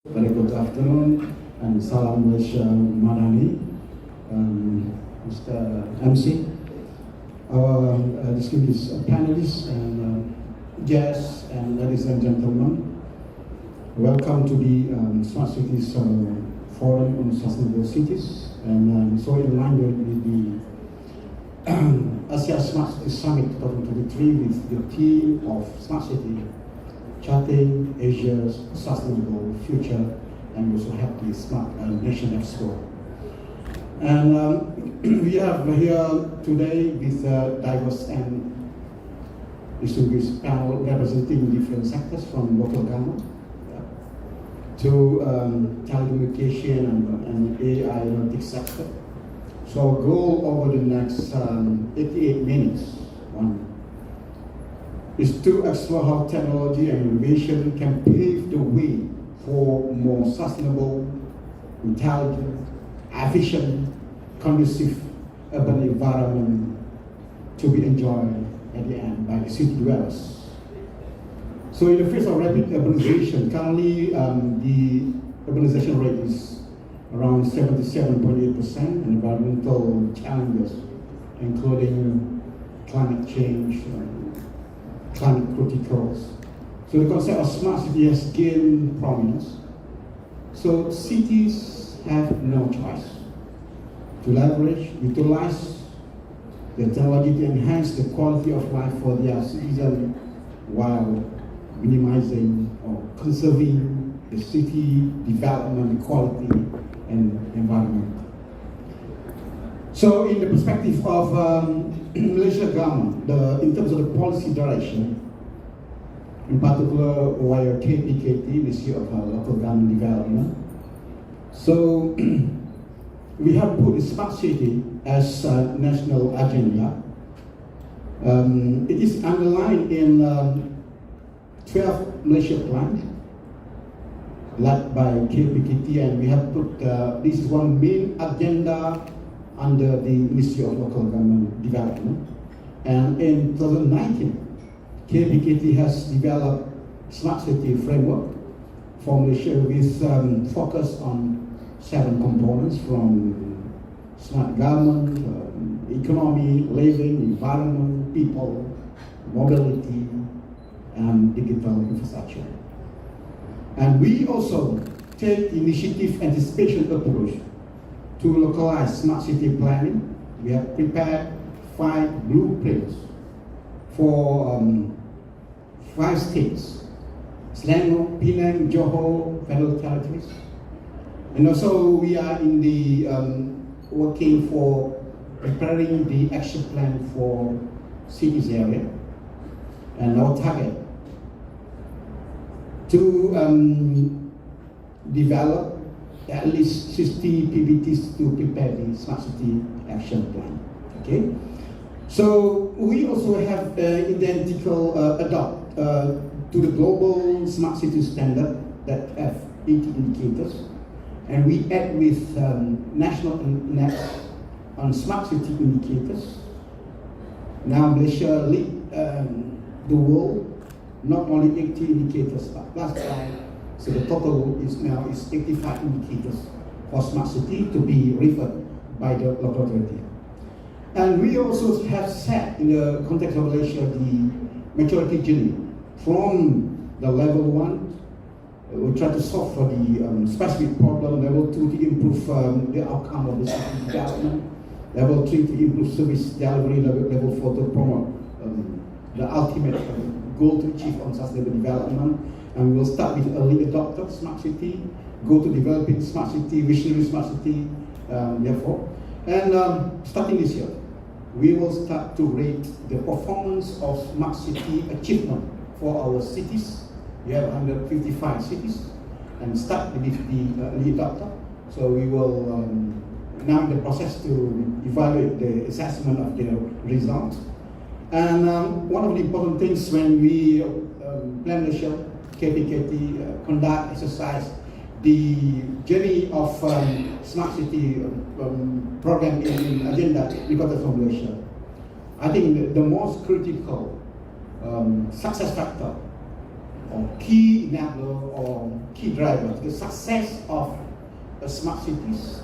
Very good afternoon and Salam Malaysia Madani, Mr. MC, our distinguished panelists and guests and ladies and gentlemen. Welcome to the Smart Cities Forum on Sustainable Cities, and so in line with the Asia Smart City Summit 2023 with the theme of Smart City, Charting Asia's Sustainable Future, and we also have the Smart Nation Expo. And we have here today with diverse and distinguished panel representing different sectors from local government to telecommunication and AI analytics sector. So our goal over the next 88 minutes is to explore how technology and innovation can pave the way for more sustainable, intelligent, efficient, conducive urban environment to be enjoyed at the end by the city dwellers. So in the face of rapid urbanization, currently the urbanization rate is around 77.8%, and environmental challenges, including climate change, climate criticals. So the concept of smart city has gained prominence. So cities have no choice to leverage, utilize the technology to enhance the quality of life for their citizens while minimizing or conserving the city development quality and environment. So in the perspective of Malaysia government, in terms of the policy direction, in particular via KPKT, Ministry of Local Government Development. So we have put the smart city as a national agenda. It is underlined in 12 Malaysia plan led by KPKT, and we have put this is one main agenda under the Ministry of Local Government Development. And in 2019, KPKT has developed Smart City Framework for Malaysia with focus on 7 components from smart government, economy, living, environment, people, mobility, and digital infrastructure. And we also take initiative anticipation approach to localize smart city planning. We have prepared 5 blueprints for 5 states: Selangor, Penang, Johor, Federal Territories. And also we are in the working for preparing the action plan for cities area. And our target to develop at least 60 PBTs to prepare the Smart City Action Plan. Okay, so we also have identical adopt to the global Smart City standard that have 80 indicators, and we add with national index on Smart City indicators. Now Malaysia lead the world, not only 80 indicators but plus 5. So the total is now 85 indicators for smart city to be referred by the local authority. And we also have set in the context of Malaysia the maturity journey from the level 1. We try to solve for the specific problem. Level 2 to improve the outcome of the city development. Level 3 to improve service delivery. Level 4 to promote the ultimate goal to achieve on sustainable development. And we will start with early adopter smart city, go to developing smart city, visionary smart city, therefore. And starting this year, we will start to rate the performance of smart city achievement for our cities. We have 155 cities, and start with the early adopter. So we will now in the process to evaluate the assessment of the results. And one of the important things when we plan the show, KPKT conduct, exercise the journey of smart city program in agenda because of Malaysia. I think the most critical success factor or key enabler or key driver to the success of smart cities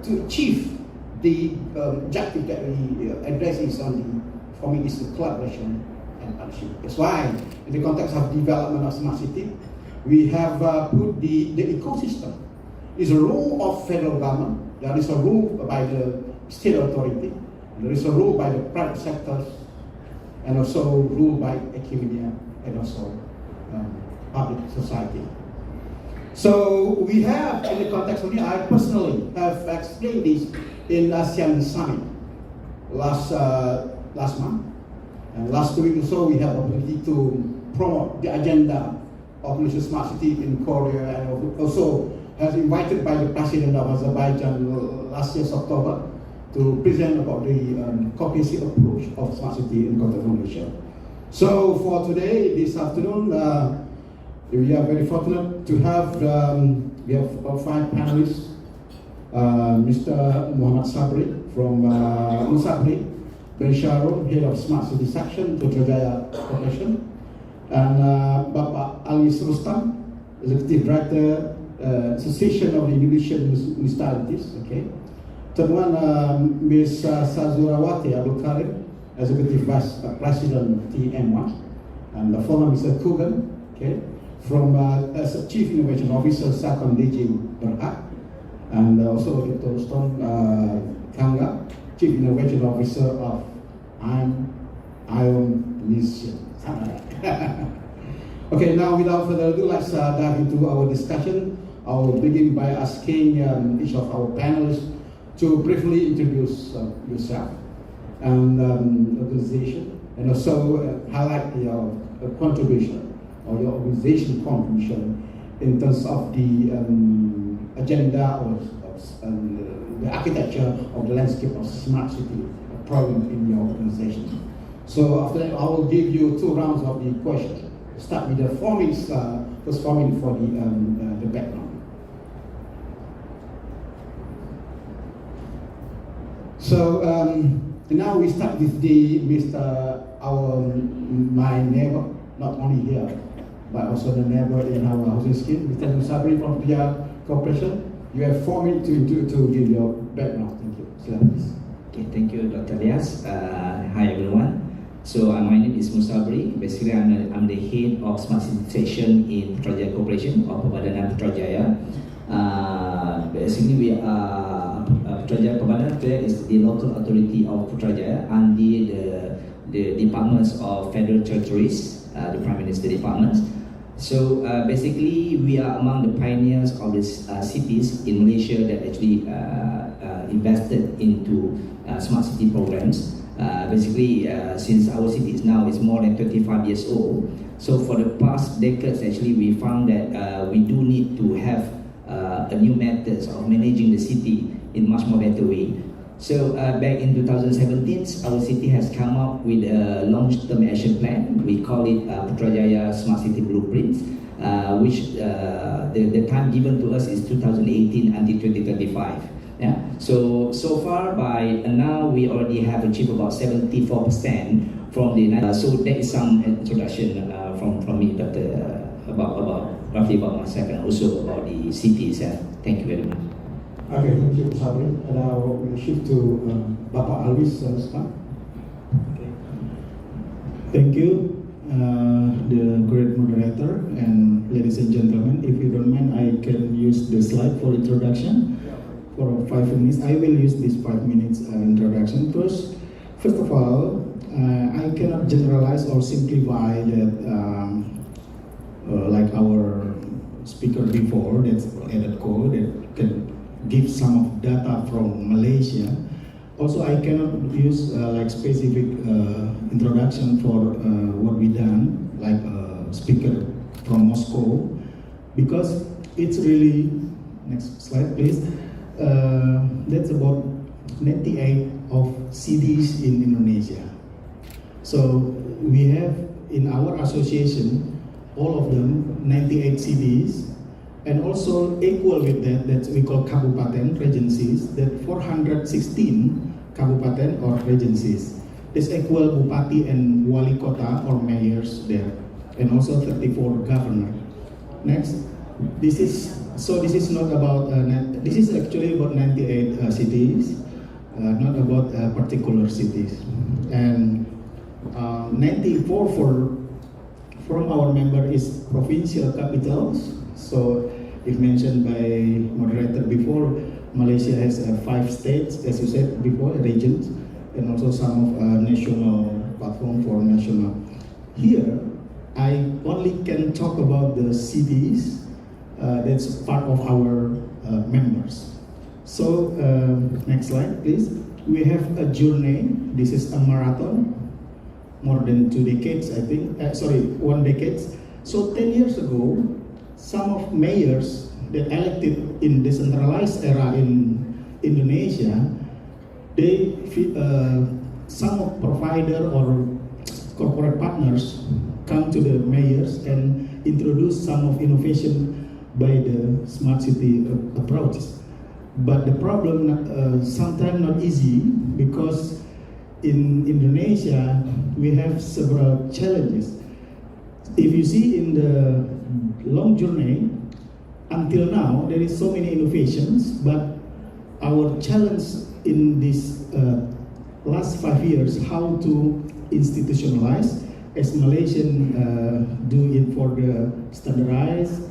to achieve the objective that we address is for me is the collaboration and partnership. That's why in the context of development of smart city, we have put the ecosystem. It's a role of federal government, there is a role by the state authority, there is a role by the private sectors, and also rule by academia and also public society. So we have, in the context of I personally have explained this in ASEAN Summit last month. And last week or so, we have opportunity to promote the agenda of Malaysia Smart City in Korea, and also has invited by the President of Azerbaijan last year October to present about the comprehensive approach of smart city in context of Malaysia. So for today, this afternoon, we are very fortunate to have we have 5 panelists. Mr. Muhammad Sabri from Musabri, Ben Shahrul, Head of Smart City Section, Putrajaya Corporation, and Bapak Ali Rustam, Executive Director, Association of the Indonesian Municipalities. Okay. Third one, Ms. Sazurawati Abdul Karim, Executive Vice President TM1, and the former Mr. Kugan, okay, from as a Chief Innovation Officer, Sakon DG Berhad, and also Dr. Stone Kanga, Chief Innovation Officer of Indonesia. Okay, now without further ado, let's dive into our discussion. I will begin by asking each of our panelists to briefly introduce yourself and organization, and also highlight your contribution or your organization contribution in terms of the agenda or the architecture of the landscape of smart city problem in your organization. So after that, I will give you 2 rounds of the questions. Start with the 4 minutes, first 4 minutes for the background. So now we start with my neighbor, not only here, but also the neighbor in our housing scheme, Mr. Musabri from Putrajaya Corporation. You have 4 minutes to give your background. Thank you. Please. Okay, thank you, Dr. Elias. Hi everyone. So my name is Musabri. Basically, I'm the head of Smart City Section in Putrajaya Corporation or Pembadanan Putrajaya. Basically, we are Putrajaya Pembadanan is the local authority of Putrajaya under the departments of federal territories, the Prime Minister departments. So basically, we are among the pioneers of the cities in Malaysia that actually invested into smart city programs. Basically, since our city is more than 25 years old, so for the past decades, actually, we found that we do need to have a new methods of managing the city in much more better way. So back in 2017, our city has come up with a long-term action plan. We call it Putrajaya Smart City Blueprint, which the time given to us is 2018 until 2035. Yeah. So far by now we already have achieved about 74% from the. So that is some introduction from me, Dr. About roughly about myself and also about the city itself. Thank you very much. Okay, thank you, Sabri. And now we'll shift to Bapak Alwis Rustam. Okay. Thank you, the great moderator, and ladies and gentlemen. If you don't mind, I can use the slide for introduction for 5 minutes. I will use this 5 minutes introduction. First of all, I cannot generalize or simplify that like our speaker before that's added code that can give some of data from Malaysia. Also, I cannot use like specific introduction for what we done, like a speaker from Moscow, because it's really, next slide please, that's about 98 of cities in Indonesia. So we have in our association, all of them, 98 cities, and also equal with that, that we call kabupaten regencies, that 416 kabupaten or regencies. This equal bupati and wali kota or mayors there. and also 34 governor. Next, this is not about, this is actually about 98 cities, not about particular cities. And 94 from our member is provincial capitals. So if mentioned by moderator before, Malaysia has 5 states, as you said before, regions, and also some of national platform for national. Here, I only can talk about the cities that's part of our members. So next slide, please. We have a journey. This is a marathon, more than 2 decades, I think. 1 decade. So 10 years ago, some of mayors that elected in decentralized era in Indonesia, they some of provider or corporate partners come to the mayors and introduce some of innovation by the smart city approaches. But the problem sometimes not easy, because in Indonesia we have several challenges. If you see in the long journey, until now there is so many innovations, but our challenge in this last 5 years, how to institutionalize, as Malaysian do it for the standardized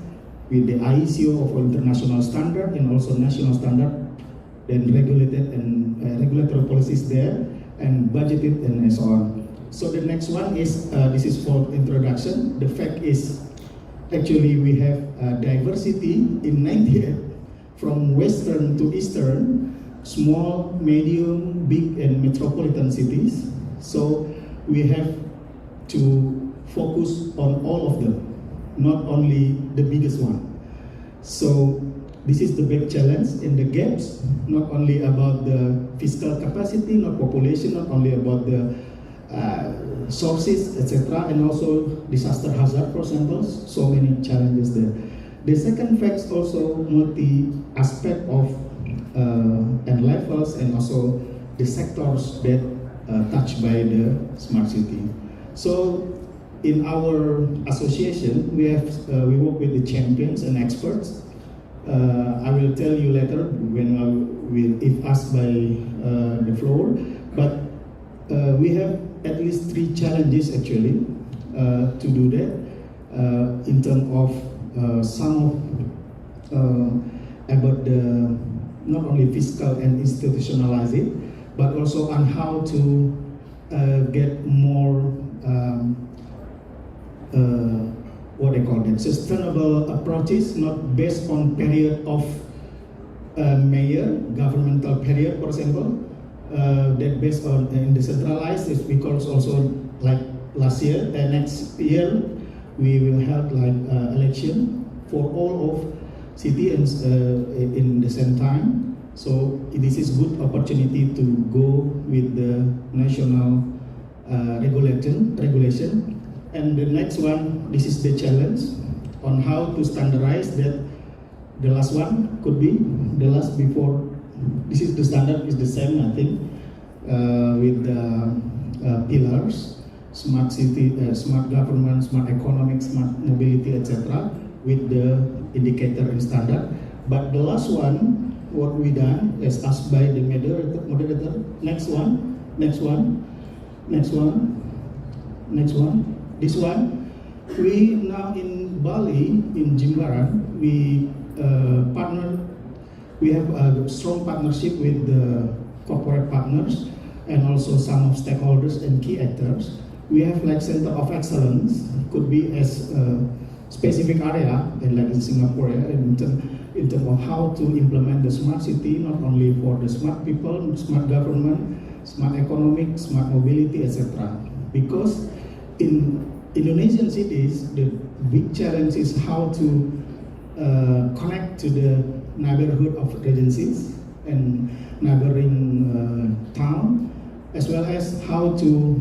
with the ICO of international standard and also national standard, then regulated and regulatory policies there, and budgeted and so on. So the next one is, this is for introduction. The fact is, actually we have diversity in 98 from western to eastern, small, medium, big and metropolitan cities. So we have to focus on all of them, not only the biggest one. So this is the big challenge, and the gaps, not only about the fiscal capacity, not population, not only about the sources, etc., and also disaster hazard, for example, so many challenges there. The second fact is also multi-aspect of and levels, and also the sectors that touched by the smart city. So in our association, we work with the champions and experts. I will tell you later if asked by the floor, but we have at least 3 challenges actually to do that in terms of some of about the not only fiscal and institutionalize it, but also on how to get more what they call them, sustainable approaches, not based on period of mayor, governmental period, for example, that based on decentralized, is because also like last year, next year, we will have like election for all of cities in the same time. So this is good opportunity to go with the national regulation. And the next one, this is the challenge on how to standardize that. The last one could be the last before. This is the standard is the same, I think, with the pillars: smart city, smart government, smart economic, smart mobility, etc. With the indicator and standard. But the last one, what we done is asked by the moderator. Next one. This one, we now in Bali, in Jimbaran, we have a strong partnership with the corporate partners and also some of stakeholders and key actors. We have like center of excellence, could be as a specific area, and like in Singapore, in terms of how to implement the smart city, not only for the smart people, smart government, smart economic, smart mobility, etc. Because in Indonesian cities, the big challenge is how to connect to the neighborhood of regencies and neighboring town, as well as how to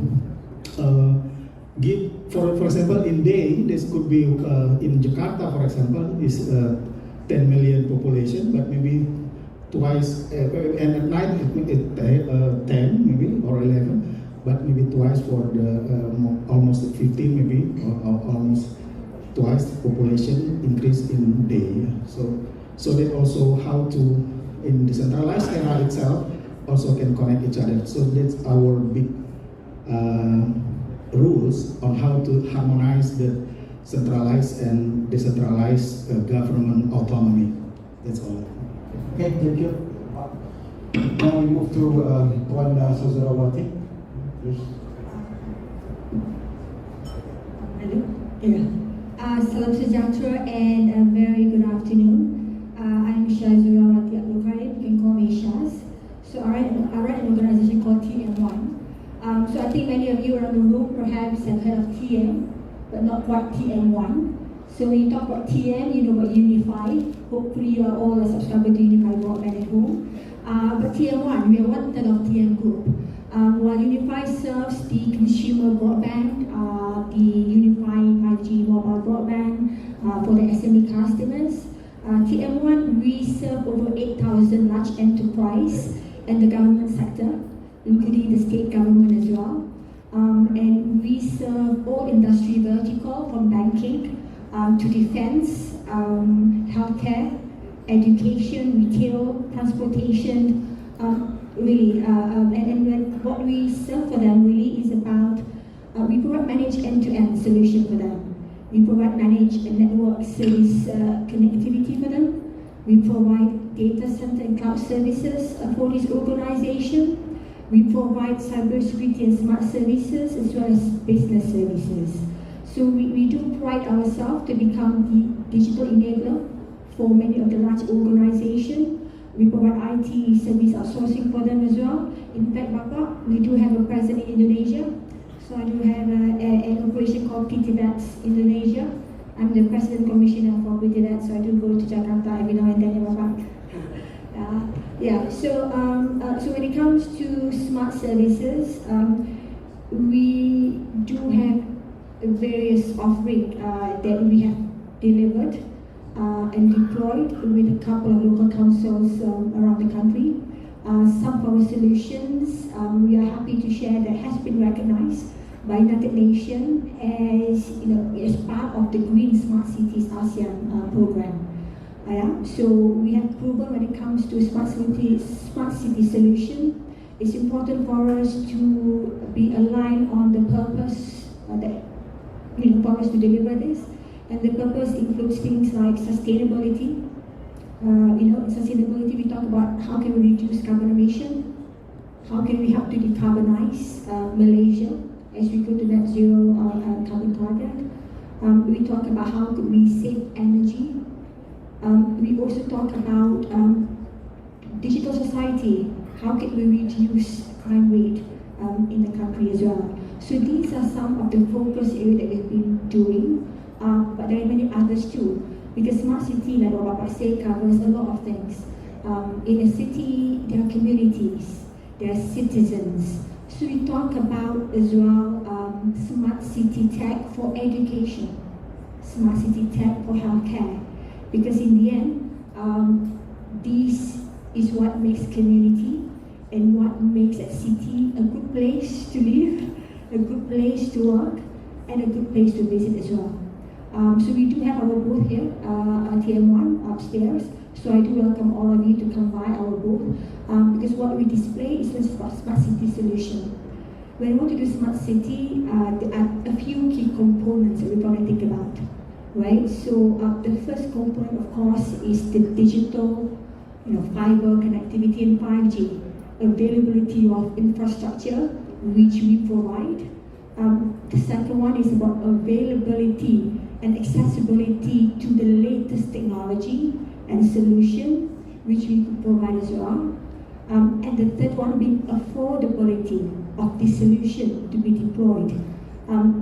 give, for example, in day, this could be in Jakarta, for example, is 10 million population, but maybe twice, and at night 10 maybe or 11. but maybe twice for the almost 15 maybe, or almost twice population increase in day. So that also how to in decentralized era itself also can connect each other. So that's our big rules on how to harmonize the centralized and decentralized government autonomy. That's all. Okay, thank you. Now we move to Puan Sazarawati. Please. Hello. Yeah. Salam sejahtera and a very good afternoon. I'm Shazurawati Abdul Karim. You can call me Shaz. So I run an organization called TM1. So I think many of you around the room perhaps have heard of TM, but not quite TM1. So when you talk about TM, you know about Unify. Hopefully you are all a subscriber to Unify broadband at home. But TM1, we are one third of TM group. While Unify serves the consumer broadband, the Unify 5G mobile broadband for the SME customers, TM1, we serve over 8,000 large enterprise and the government sector, including the state government as well. And we serve all industry vertical from banking to defense, healthcare, education, retail, transportation, really. And what we serve for them really is about, we provide managed end-to-end solution for them. We provide managed network service connectivity for them. We provide data center and cloud services for this organization. We provide cybersecurity and smart services as well as business services. So we do pride ourselves to become the digital enabler for many of the large organizations. We provide IT service outsourcing for them as well. In fact, Bapak, we do have a presence in Indonesia. So I do have an operation called PTVETS Indonesia. I'm the President Commissioner for PTVETS, so I do go to Jakarta every now and then, Bapak. So when it comes to smart services, we do have various offerings that we have delivered and deployed with a couple of local councils around the country. Some of our solutions, we are happy to share that has been recognized by United Nations as part of the Green Smart Cities ASEAN program. So we have proven when it comes to smart city solution, it's important for us to be aligned on the purpose for us to deliver this. And the purpose includes things like sustainability. Sustainability, we talk about how can we reduce carbon emission, how can we help to decarbonize Malaysia as we go to net zero carbon target. We talk about how could we save energy. We also talk about digital society, how can we reduce crime rate in the country as well. So these are some of the focus areas that we've been doing, but there are many others too. Because smart city, like what Bapak said, covers a lot of things. In a city, there are communities, there are citizens. So we talk about as well smart city tech for education, smart city tech for healthcare. Because in the end, this is what makes community and what makes a city a good place to live, a good place to work, and a good place to visit as well. So we do have our booth here, TM1 upstairs. So I do welcome all of you to come by our booth because what we display is a smart city solution. When we want to do smart city, there are a few key components that we want to think about, right? So the first component, of course, is the digital, fiber connectivity and 5G, availability of infrastructure, which we provide. The second one is about availability and accessibility to the latest technology and solution, which we could provide as well. And the third one being affordability of the solution to be deployed,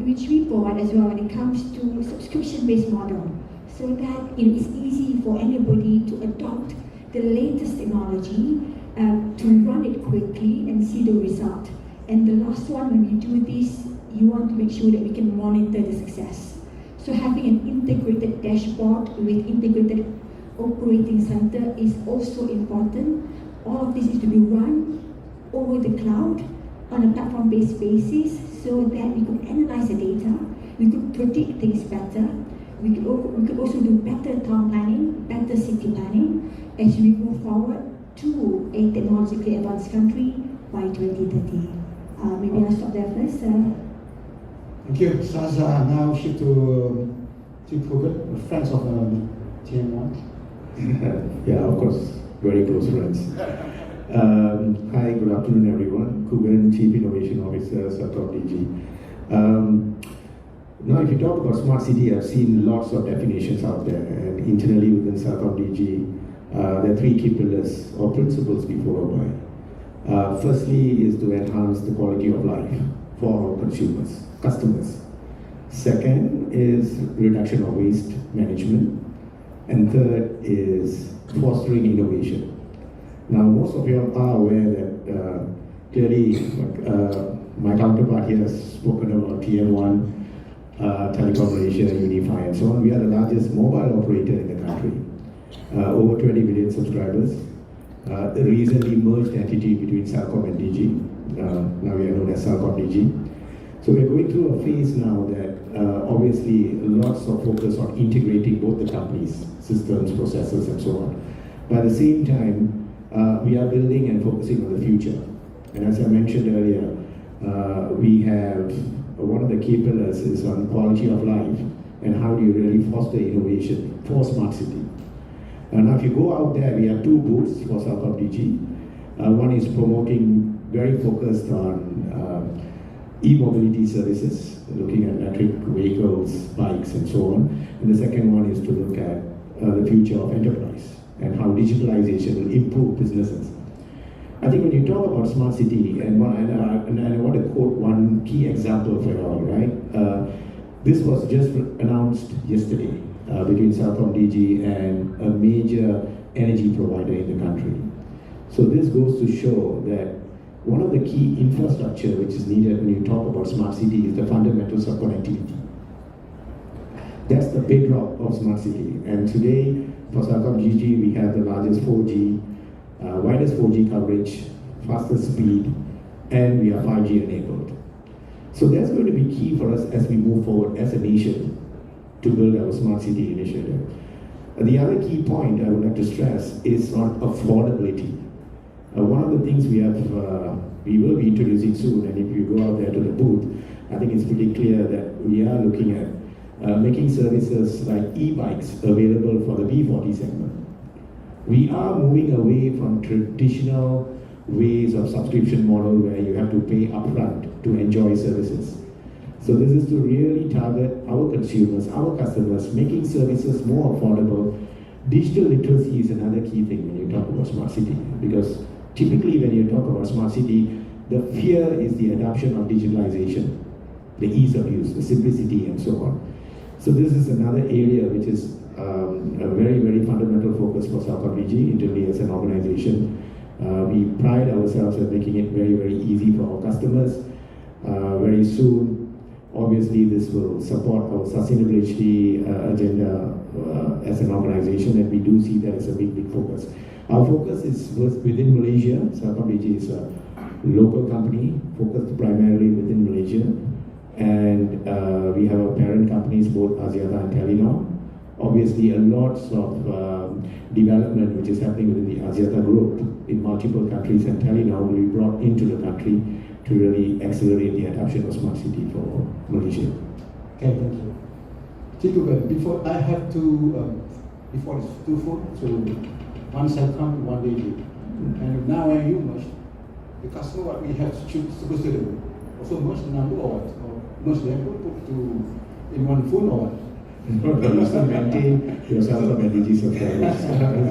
which we provide as well when it comes to subscription-based model, so that it's easy for anybody to adopt the latest technology, to run it quickly and see the result. And the last one, when we do this, you want to make sure that we can monitor the success. So having an integrated dashboard with integrated operating center is also important. All of this is to be run over the cloud on a platform-based basis so that we could analyze the data, we could predict things better, we could also do better town planning, better city planning as we move forward to a technologically advanced country by 2030. Maybe I'll stop there first. Thank you, Saza. Now shift to Kuala, friends of TM1. Yeah, of course, very close friends. Hi, good afternoon, everyone. Kugan, Chief Innovation Officer, Satop DG. Now, if you talk about smart city, I've seen lots of definitions out there, and internally within Satop DG, there are three key pillars or principles we follow by. Firstly is to enhance the quality of life for our consumers, customers. Second is reduction of waste management. And third is fostering innovation. Now, most of you are aware that clearly my counterpart here has spoken about TM1, Telecom Malaysia, Unify, and so on. We are the largest mobile operator in the country. Over 20 million subscribers. The recently merged entity between Celcom and DG. Now we are known as Celcom DG. So we're going through a phase now that obviously lots of focus on integrating both the companies, systems, processes, and so on. But at the same time, we are building and focusing on the future. And as I mentioned earlier, we have one of the key pillars is on quality of life and how do you really foster innovation for smart city. Now, if you go out there, we have two booths for Celcom DG. One is promoting, very focused on e-mobility services, looking at electric vehicles, bikes, and so on. And the second one is to look at the future of enterprise and how digitalization will improve businesses. I think when you talk about smart city, and I want to quote one key example for you all, right? This was just announced yesterday between Celcom DG and a major energy provider in the country. So this goes to show that one of the key infrastructure which is needed when you talk about smart city is the fundamentals of connectivity. That's the bedrock of smart city. And today, for Celcom DG, we have the largest 4G, widest 4G coverage, fastest speed, and we are 5G enabled. So that's going to be key for us as we move forward as a nation to build our smart city initiative. The other key point I would like to stress is on affordability. One of the things we will be introducing soon, and if you go out there to the booth, I think it's pretty clear that we are looking at making services like e-bikes available for the B40 segment. We are moving away from traditional ways of subscription model where you have to pay upfront to enjoy services. So this is to really target our consumers, our customers, making services more affordable. Digital literacy is another key thing when you talk about smart city, because typically when you talk about smart city, the fear is the adoption of digitalization, the ease of use, the simplicity, and so on. So this is another area which is a very, very fundamental focus for Celcom DG internally as an organization. We pride ourselves at making it very, very easy for our customers. Very soon, obviously, this will support our sustainability agenda as an organization, and we do see that as a big, big focus. Our focus is within Malaysia. Celcom DG is a local company focused primarily within Malaysia, and we have our parent companies, both Axiata and Telenor. Obviously, a lots of development which is happening within the Axiata group in multiple countries, and Telenor will be brought into the country to really accelerate the adoption of smart city for Malaysia. Okay, thank you. Chiku, before I have to, before it's two full, so one Celcom, one DG. And now when you merge, the customer what we have to choose supposed to do? Also merge the number or what? Or merge them, put to in one full or what? You still maintain your Celcom and DG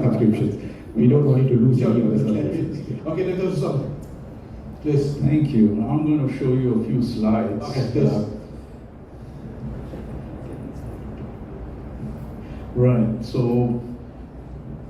subscriptions. We don't want you to lose any of the subscriptions. Okay, then goes on. Please. Thank you. I'm going to show you a few slides. Okay, please. Right. So,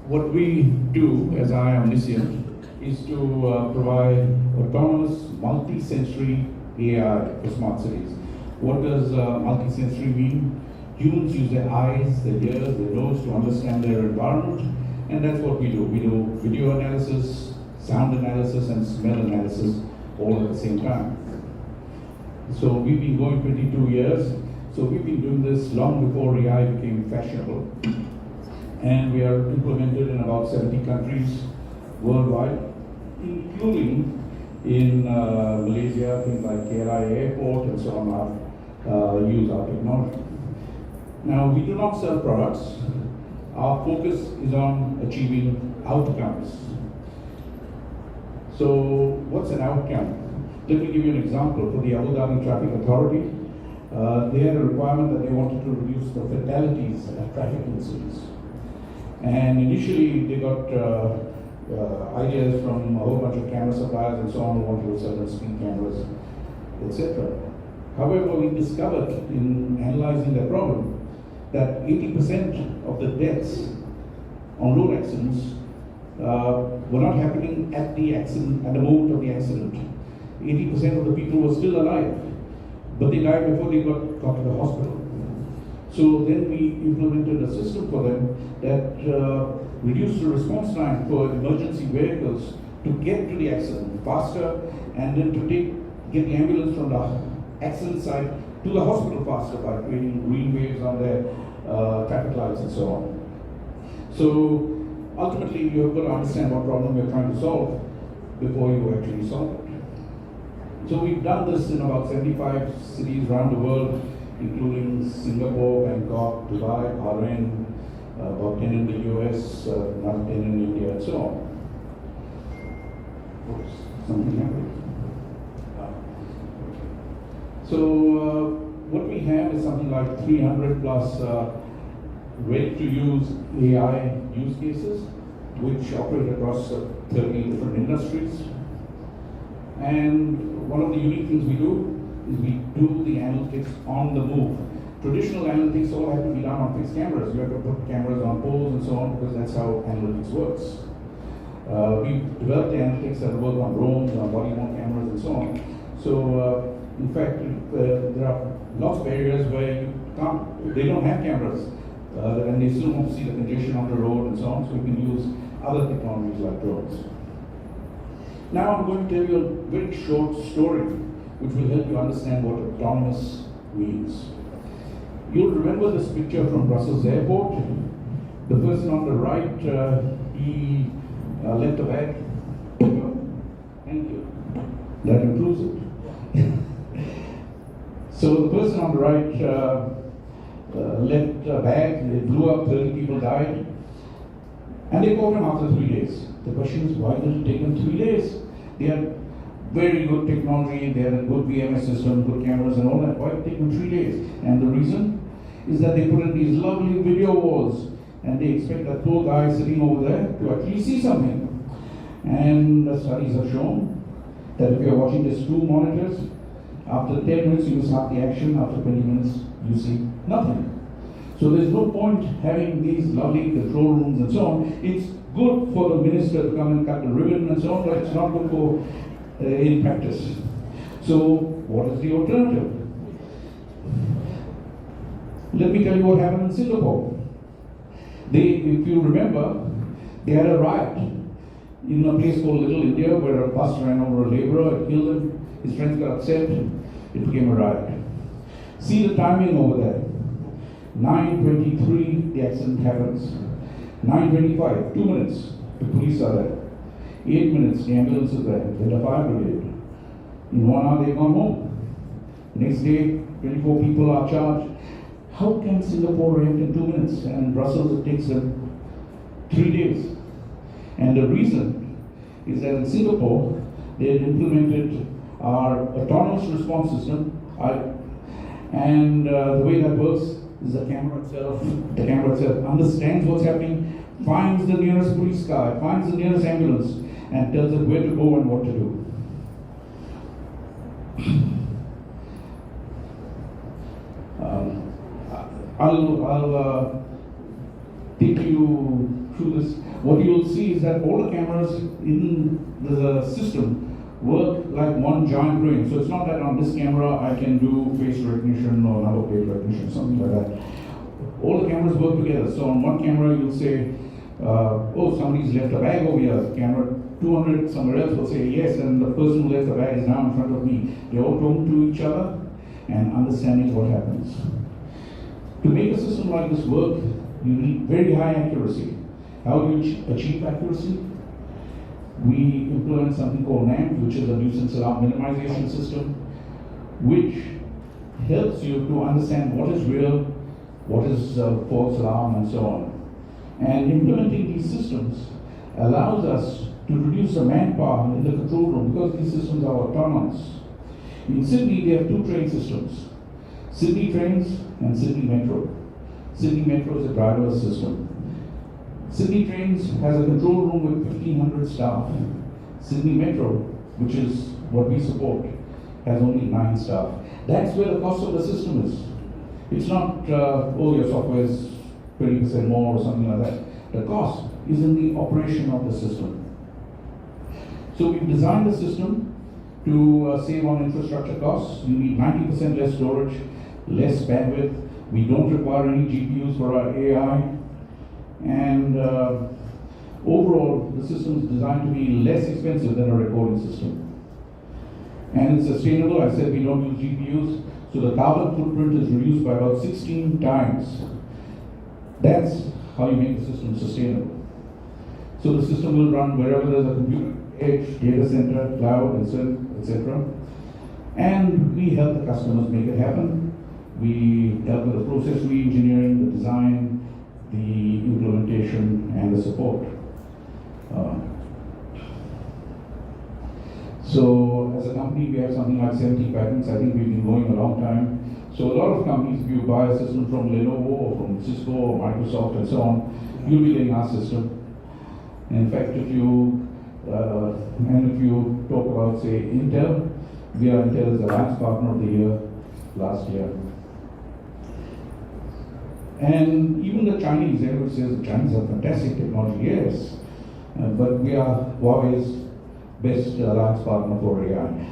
what we do as IONISIA is to provide autonomous, multi-sensory AI for smart cities. What does multi-sensory mean? Humans use their eyes, their ears, their nose to understand their environment, and that's what we do. We do video analysis, sound analysis, and smell analysis all at the same time. So we've been going 22 years. So we've been doing this long before AI became fashionable. And we are implemented in about 70 countries worldwide, including in Malaysia, things like Kuala Airport and so on use our technology. Now, we do not sell products. Our focus is on achieving outcomes. So, what's an outcome? Let me give you an example. For the Abu Dhabi Traffic Authority, they had a requirement that they wanted to reduce the fatalities at traffic incidents. And initially, they got ideas from a whole bunch of camera suppliers and so on who wanted to sell them speed cameras, etc. However, we discovered in analyzing the problem that 80% of the deaths on road accidents were not happening at the accident, at the moment of the accident. 80% of the people were still alive, but they died before they got to the hospital. So then we implemented a system for them that reduced the response time for emergency vehicles to get to the accident faster, and then to get the ambulance from the accident site to the hospital faster by creating green waves on their traffic lights and so on. So ultimately, you've got to understand what problem you're trying to solve before you actually solve it. So we've done this in about 75 cities around the world, including Singapore, Bangkok, Dubai, Bahrain, about 10 in the US, another 10 in India, and so on. Oops, something happened. So what we have is something like 300 plus ready-to-use AI use cases, which operate across 30 different industries. And one of the unique things we do is we do the analytics on the move. Traditional analytics all have to be done on fixed cameras. You have to put cameras on poles and so on, because that's how analytics works. We've developed the analytics that work on drones, on body-worn cameras and so on. So in fact, there are lots of areas where they don't have cameras, and they still want to see the congestion on the road and so on, so we can use other technologies like drones. Now I'm going to tell you a very short story which will help you understand what autonomous means. You'll remember this picture from Brussels Airport. The person on the right, he left a bag. Thank you. That improves it. So the person on the right left a bag, it blew up, 30 people died, and they caught him after 3 days. The question is, why did it take them 3 days? They had very good technology, they had a good VMS system, good cameras and all that. Why did it take them 3 days? And the reason is that they put in these lovely video walls, and they expect that poor guy sitting over there to actually see something. And the studies have shown that if you're watching these two monitors, after 10 minutes you start the action, after 20 minutes you see nothing. So there's no point having these lovely control rooms and so on. It's good for the minister to come and cut the ribbon and so on, but it's not good for in practice. So what is the alternative? Let me tell you what happened in Singapore. If you remember, they had a riot in a place called Little India where a bus ran over a laborer, it killed him, his friends got upset, it became a riot. See the timing over there. 9:23, the accident happens. 9:25, 2 minutes, the police are there. 8 minutes, the ambulance is there, then the fire brigade. In 1 hour, they've gone home. Next day, 24 people are charged. How can Singapore react in 2 minutes, and Brussels, it takes them 3 days? And the reason is that in Singapore, they had implemented our autonomous response system, and the way that works is the camera itself understands what's happening, finds the nearest police car, finds the nearest ambulance, and tells it where to go and what to do. I'll take you through this. What you'll see is that all the cameras in the system work like one giant brain. So it's not that on this camera I can do face recognition or another face recognition, something like that. All the cameras work together. So on one camera you'll say, oh, somebody's left a bag over here, camera 200 somewhere else will say yes, and the person who left the bag is now in front of me. They're all talking to each other and understanding what happens. To make a system like this work, you need very high accuracy. How do you achieve accuracy? We implement something called NAMP, which is a nuisance alarm minimization system, which helps you to understand what is real, what is false alarm, and so on. And implementing these systems allows us to reduce the manpower in the control room because these systems are autonomous. In Sydney, they have two train systems, Sydney Trains and Sydney Metro. Sydney Metro is a driverless system. Sydney Trains has a control room with 1,500 staff. Sydney Metro, which is what we support, has only 9 staff. That's where the cost of the system is. It's not, oh, your software is 20% more or something like that. The cost is in the operation of the system. So we've designed the system to save on infrastructure costs. You need 90% less storage, less bandwidth. We don't require any GPUs for our AI. And overall, the system is designed to be less expensive than a recording system. And it's sustainable. I said we don't use GPUs, so the carbon footprint is reduced by about 16 times. That's how you make the system sustainable. So the system will run wherever there's a computer, edge, data center, cloud, etc. And we help the customers make it happen. We help with the process re-engineering, the design, the implementation, and the support. So as a company, we have something like 70 patents. I think we've been going a long time. So a lot of companies, if you buy a system from Lenovo or from Cisco or Microsoft and so on, you'll be getting our system. In fact, if you talk about, say, Intel, we are Intel's Alliance Partner of the Year last year. And even the Chinese, everyone says the Chinese have fantastic technology, yes, but we are Huawei's best alliance partner for AI.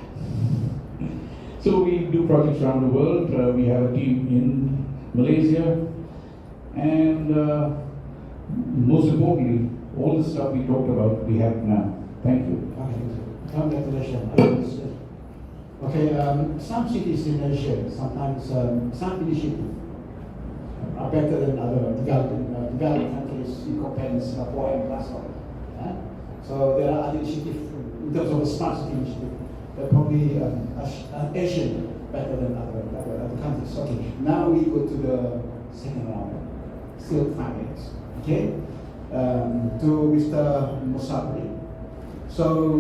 So we do projects around the world. We have a team in Malaysia, and most importantly, all the stuff we talked about, we have now. Thank you. Okay, congratulations. Okay, some cities in Asia, sometimes some initiatives are better than other developing countries in comparing Singapore and Glasgow. So there are other initiatives in terms of the smart city initiative. They're probably Asian better than other countries. Okay, now we go to the second round. Still 5 minutes. Okay, to Mr. Musabri. So,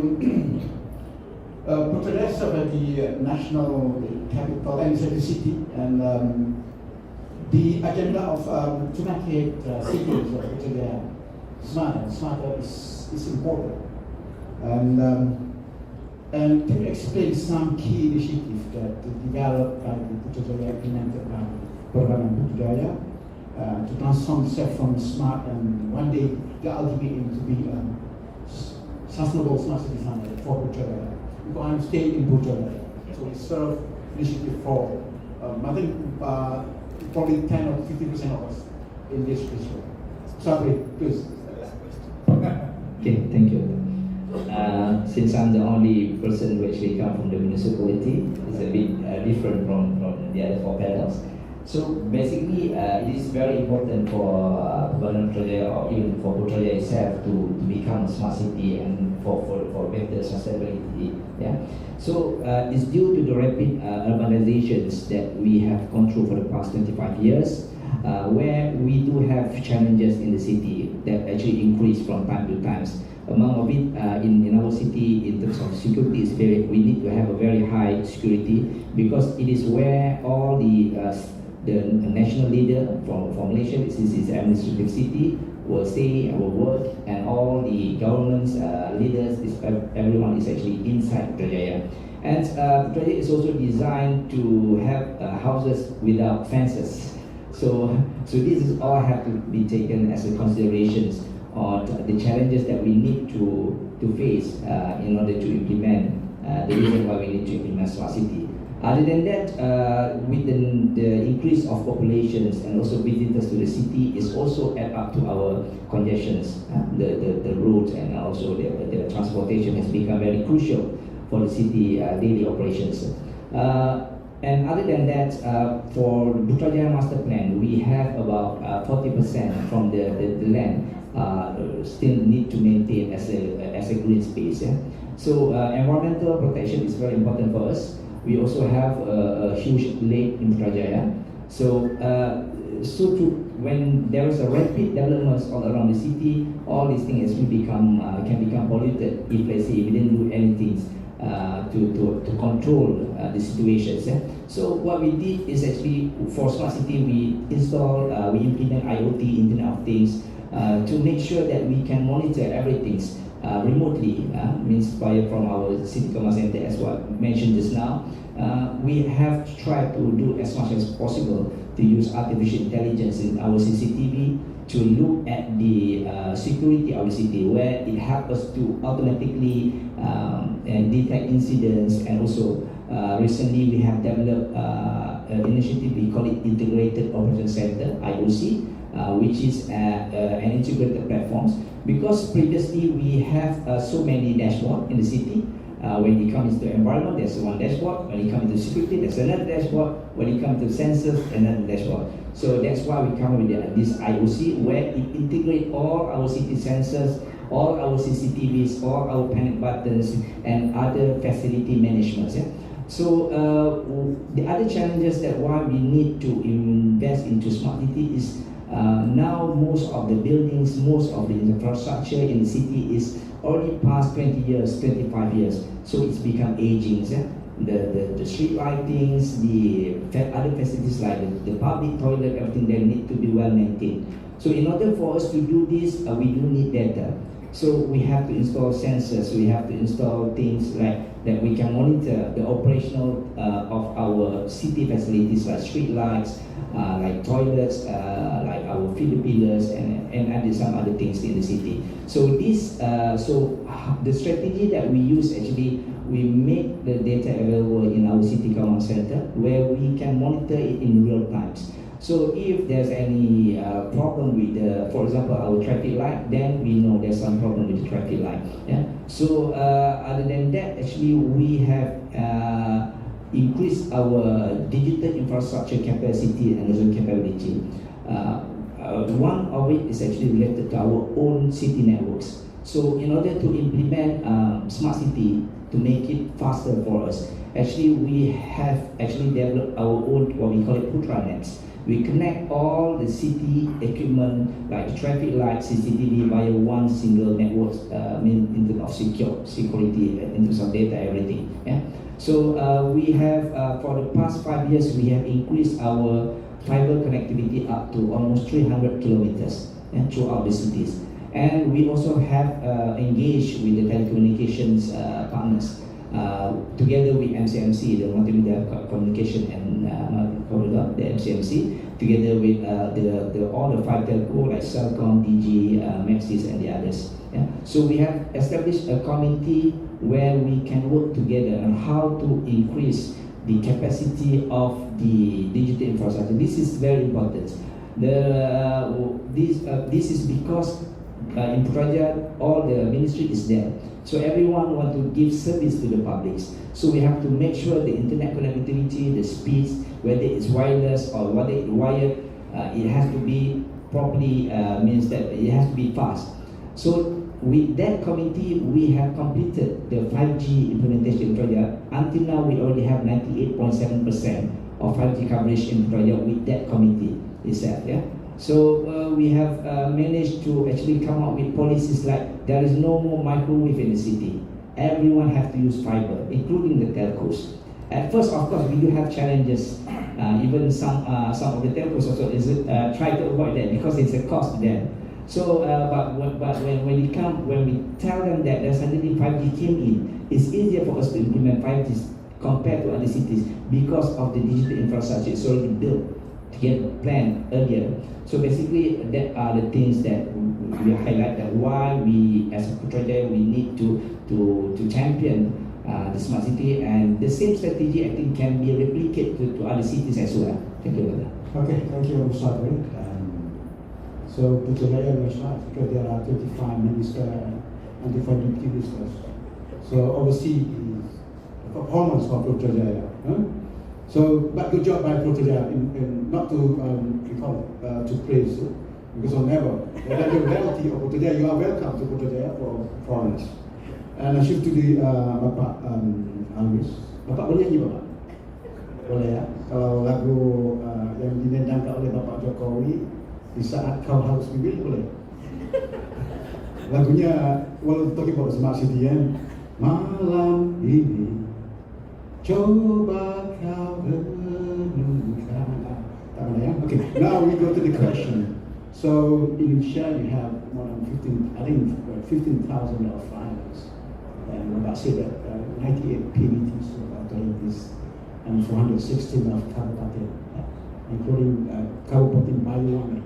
Putrajaya sebagai national capital and the city, and the agenda of to make cities of Putrajaya smarter is important. And can you explain some key initiatives that developed by the Putrajaya, implemented by Program Putrajaya to transform itself from smart and one day the ultimate aim to be sustainable smart city standard for Putrajaya. Because I'm staying in Putrajaya, so we serve initiative for I think probably 10 or 50% of us in this district. Sorry, please. Okay, thank you. Since I'm the only person who actually come from the municipality, it's a bit different from the other 4 panels. So basically, it is very important for Putrajaya or even for Putrajaya itself to become a smart city and for better sustainability. Yeah. So it's due to the rapid urbanizations that we have gone through for the past 25 years, where we do have challenges in the city that actually increase from time to time. Among of it, in our city, in terms of security, is we need to have a very high security because it is where all the national leader from Malaysia, this is administrative city, will stay, will work, and all the government's leaders, everyone is actually inside Putrajaya. And Putrajaya is also designed to have houses without fences. So this is all have to be taken as a considerations on the challenges that we need to face in order to implement the reason why we need to implement smart city. Other than that, with the increase of populations and also visitors to the city is also add up to our congestions. The roads and also the transportation has become very crucial for the city daily operations. And other than that, for Putrajaya Master Plan, we have about 40% from the land still need to maintain as a green space. Yeah? So environmental protection is very important for us. We also have a huge lake in Putrajaya. So when there is a rapid development all around the city, all these things can become polluted if, let's say, we didn't do anything to control the situations. Yeah? So what we did is actually for smart city we implement IoT, Internet of Things, to make sure that we can monitor everything remotely, means from our city command center, as what mentioned just now. We have tried to do as much as possible to use artificial intelligence in our CCTV to look at the security of the city, where it helps us to automatically detect incidents. And also recently we have developed an initiative, we call it Integrated Operation Center, IOC, which is an integrated platform, because previously we have so many dashboards in the city. When it comes to environment, there's one dashboard. When it comes to security, there's another dashboard. When it comes to sensors, another dashboard. So that's why we come with this IOC, where it integrates all our city sensors, all our CCTVs, all our panic buttons, and other facility management. Yeah? So the other challenges that why we need to invest into smart city is now most of the buildings, most of the infrastructure in the city is already past 20 years, 25 years. So it's become aging. Yeah? The street lightings, the other facilities like the public toilet, everything, they need to be well maintained. So in order for us to do this, we do need data. So we have to install sensors, we have to install things like that we can monitor the operational of our city facilities like street lights, like toilets, like our feeder pillars, and some other things in the city. So this, the strategy that we use actually, we make the data available in our city command center, where we can monitor it in real times. So if there's any problem with, for example, our traffic light, then we know there's some problem with the traffic light. Yeah. So other than that, actually we have increased our digital infrastructure capacity and also capability. One of it is actually related to our own city networks. So in order to implement smart city, to make it faster for us, actually we have actually developed our own, what we call it, Putra-nets. We connect all the city equipment like traffic lights, CCTV via one single network, in terms of security, in terms of data, everything. Yeah. So we have, for the past 5 years, we have increased our fiber connectivity up to almost 300 kilometers throughout the cities. And we also have engaged with the telecommunications partners, together with MCMC, the Multimedia Communication and Corridor, the MCMC, together with all the 5 telco like Celcom, DG, Maxis, and the others. Yeah? So we have established a committee where we can work together on how to increase the capacity of the digital infrastructure. This is very important. This is because in Putrajaya, all the ministry is there. So everyone want to give service to the public. So we have to make sure the internet connectivity, the speeds, whether it's wireless or whether it's wired, it has to be properly, means that it has to be fast. So with that committee, we have completed the 5G implementation in Putrajaya. Until now, we already have 98.7% of 5G coverage in Putrajaya with that committee itself. Yeah. So we have managed to actually come up with policies like there is no more microwave in the city. Everyone has to use fiber, including the telcos. At first, of course, we do have challenges. Even some of the telcos also try to avoid that because it's a cost to them. So, but when we tell them that suddenly 5G came in, it's easier for us to implement 5G compared to other cities because of the digital infrastructure. It's already built to get planned earlier. So basically, that are the things that we highlight, that why we, as a Putrajaya, we need to champion the smart city, and the same strategy I think can be replicated to other cities as well. Thank you. Okay, thank you, Mr. Sabri. So Putrajaya was right because there are 25 ministers and 25 deputy ministers. So oversee the performance of Putrajaya. So, but good job by Putrajaya in not to to praise, because on never. That's the reality of Putrajaya. You are welcome to Putrajaya for foreigners. And I shift to the Bapak Alwis. Bapak boleh nyanyi Bapak? Boleh ya. Kalau lagu yang dinyanyikan oleh Bapak Jokowi di saat kau harus memilih boleh. Lagunya walau talking about smart city kan. Malam ini coba kau renungkan. Tak boleh ya. Okay. Now we go to the question. So in Indonesia you have more than 15,000 of finance. And about say that 98 PBTs about this and 416 of Kabupaten, including Kabupaten Banyuwangi,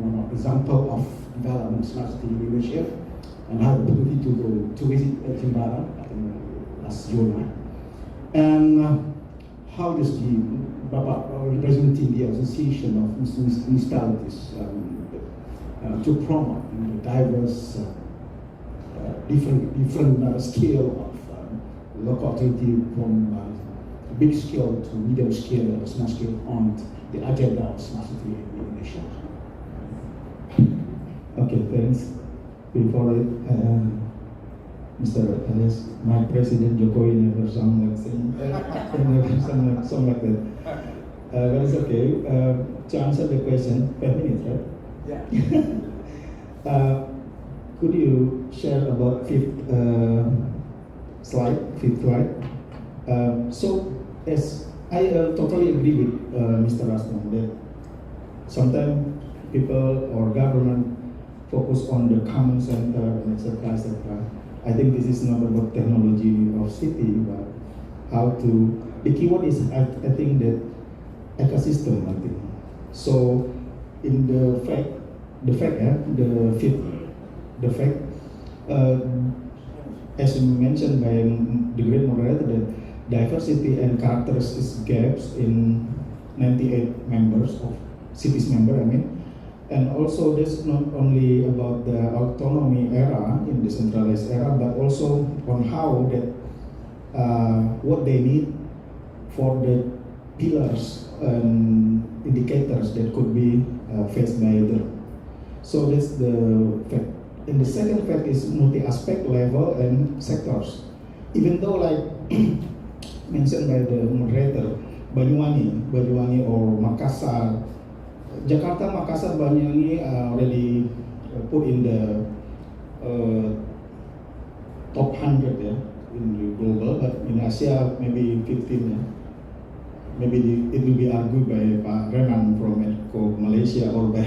one of example of development smart city in Indonesia, and I had the opportunity to go to visit Jembara last July. And how does the Bapak representing the Association of Municipalities to promote the diverse different scale of local authority from big scale to medium scale and small scale on the agenda of smart city in Indonesia. Okay, thanks. Before it, Mr. Alias, my President Jokowi never sound like song like that. But it's okay. To answer the question, 5 minutes, right? Yeah. Could you share about fifth slide? So, as I totally agree with Mr. Rasman that sometimes people or government focus on the common center and etc. I think this is not about technology of city, but how to. The keyword is I think that ecosystem. I think so. In the fact, as mentioned by the great moderator, that diversity and characteristics gaps in 98 members of cities member, and also this not only about the autonomy era in the centralized era, but also on how that what they need for the pillars and indicators that could be faced by them. So that's the fact. And the second fact is multi-aspect level and sectors. Even though like mentioned by the moderator, Banyuwangi or Makassar, Jakarta, Makassar, Banyuwangi already put in the top 100 in the global, but in Asia maybe 15. Maybe it will be argued by Pak Renan from Malaysia or by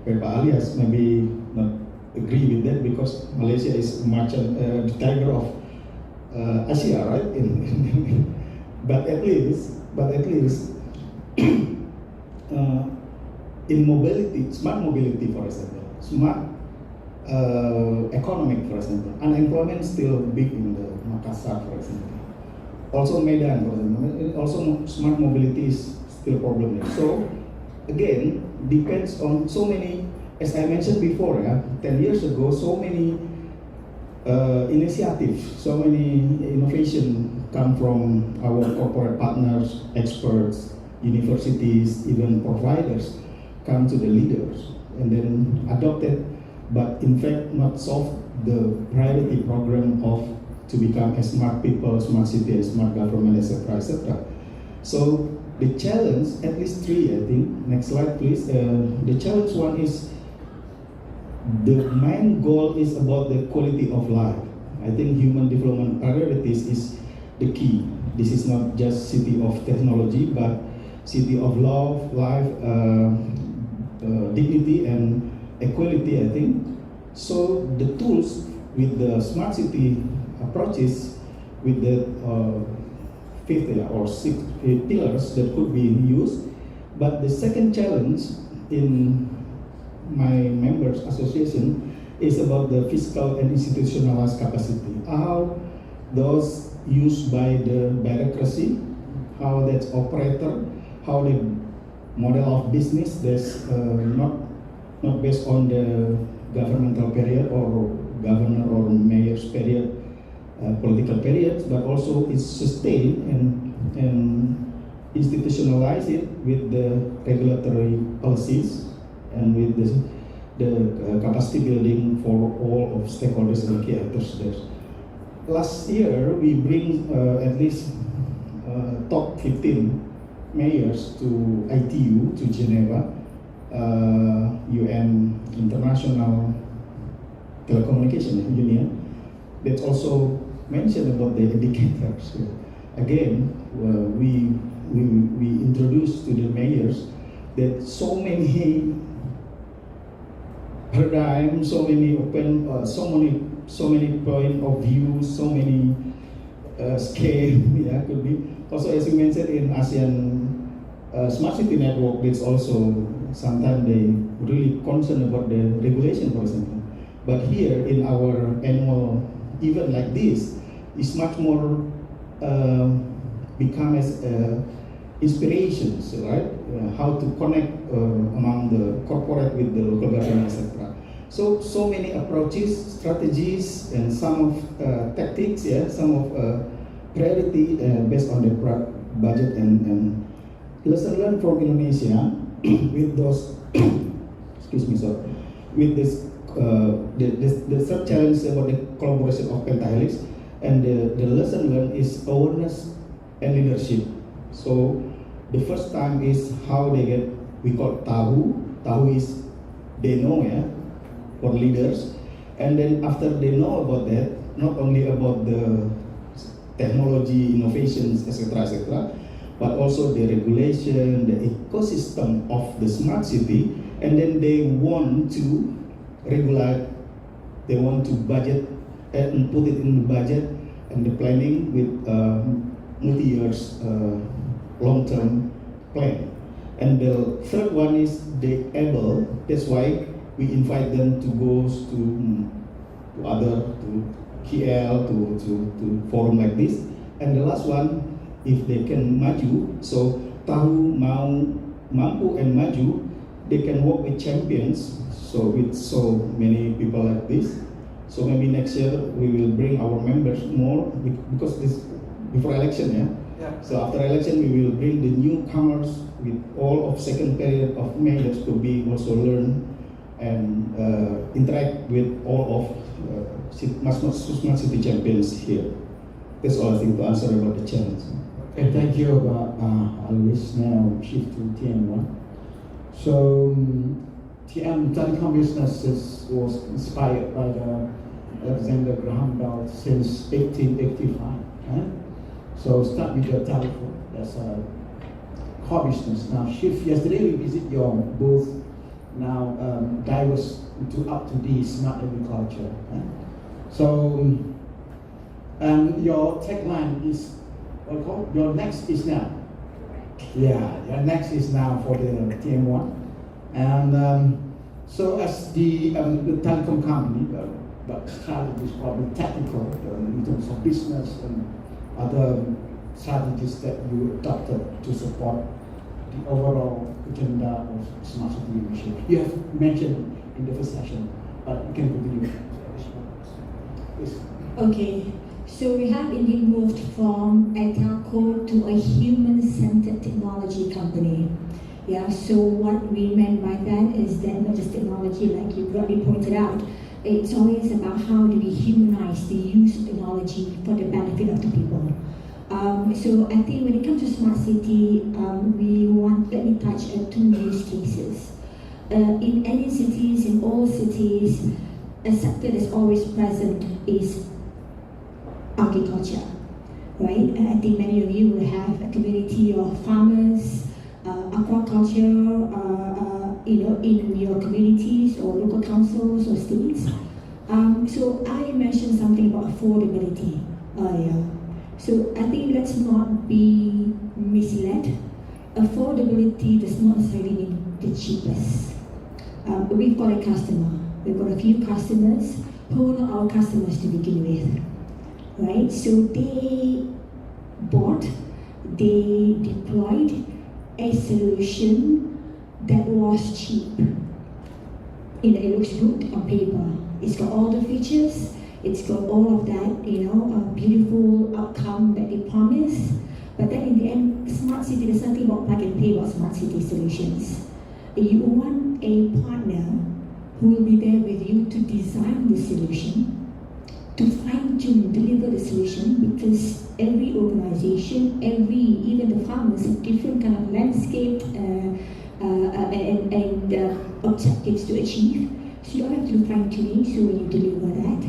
Pak Alias, maybe not agree with that because Malaysia is the tiger of Asia, right? But at least in mobility, smart mobility, for example, smart economic, for example, unemployment is still big in the Makassar, for example. Also Medan, for example, also smart mobility is still a problem there. So again, depends on so many, as I mentioned before, 10 years ago, so many initiatives, so many innovation come from our corporate partners, experts, universities, even providers come to the leaders and then adopted, but in fact not solve the priority program of to become a smart people, smart city, smart government, etc., etc. So the challenge, at least 3, I think. Next slide, please. The challenge one is the main goal is about the quality of life. I think human development priorities is the key. This is not just city of technology, but city of love, life, dignity, and equality, I think. So the tools with the smart city approaches with the 5th or 6th pillars that could be used. But the second challenge in my members association is about the fiscal and institutionalized capacity. How those used by the bureaucracy, how that's operator, how the model of business that's not based on the governmental period or governor or mayor's period, political periods, but also it's sustained and institutionalize it with the regulatory policies and with the capacity building for all of stakeholders and key actors there. Last year, we bring at least top 15 mayors to ITU, to Geneva, UN International Telecommunication Union. That's also mentioned about the indicators. Again, we introduced to the mayors that so many paradigms, so many open, so many point of view, so many scale. Yeah, could be. Also, as you mentioned in ASEAN Smart City Network, it's also sometimes they really concerned about the regulation, for example. But here in our annual event like this, it's much more become as inspirations, right? How to connect among the corporate with the local government, etc. So many approaches, strategies, and some of tactics, yeah, some of priority based on the budget and lesson learned from Indonesia with those, excuse me, sorry, with this the third challenge about the collaboration of pentahelix, and the lesson learned is awareness and leadership. So the first time is how they get, we call tahu. Tahu is they know, yeah, for leaders, and then after they know about that, not only about the technology, innovations, etc., but also the regulation, the ecosystem of the smart city, and then they want to regulate, they want to budget and put it in the budget and the planning with multi-years long-term plan. And the third one is they able, that's why we invite them to go to other, to KL, to forum like this. And the last one, if they can maju, so tahu, mau, mampu and maju, they can work with champions, so with so many people like this. So maybe next year we will bring our members more, because this before election, yeah? Yeah. So after election we will bring the newcomers with all of second period of mayors to be also learn and interact with all of smart city champions here. That's all I think to answer about the challenge. Okay, thank you, Alois. Now shift to TM1. So TM telecom business was inspired by the Alexander Graham Bell since 1885. So start with the telephone. That's a core business. Now shift. Yesterday we visit your booth. Now diverse to up to the smart agriculture. So your tagline is what called? Your next is now. Yeah, your next is now for the TM1. And so as the telecom company, but strategies probably technical in terms of business and other strategies that you adopted to support the overall agenda of smart city leadership. You have mentioned in the first session, but you can continue. Please. Okay, so we have indeed moved from a telco to a human-centered technology company. Yeah, so what we meant by that is that not just technology, like you rightly pointed out, it's always about how do we humanize the use of technology for the benefit of the people. So I think when it comes to smart city, let me touch on two use cases. In any cities, in all cities, a sector that's always present is agriculture, right? I think many of you will have a community of farmers, aquaculture, in your communities or local councils or states. So I mentioned something about affordability earlier. So I think let's not be misled. Affordability does not necessarily mean the cheapest. We've got a customer. We've got a few customers who are not our customers to begin with. right? So they deployed a solution that was cheap. It looks good on paper. It's got all the features. It's got all of that, a beautiful outcome that they promise. But then in the end, smart city, there's something about plug and play about smart city solutions. You want a partner who will be there with you to design the solution, to fine-tune, deliver the solution, because every organization, even the farmers have different kind of landscape and objectives to achieve. So you have to do fine-tuning so when you deliver that.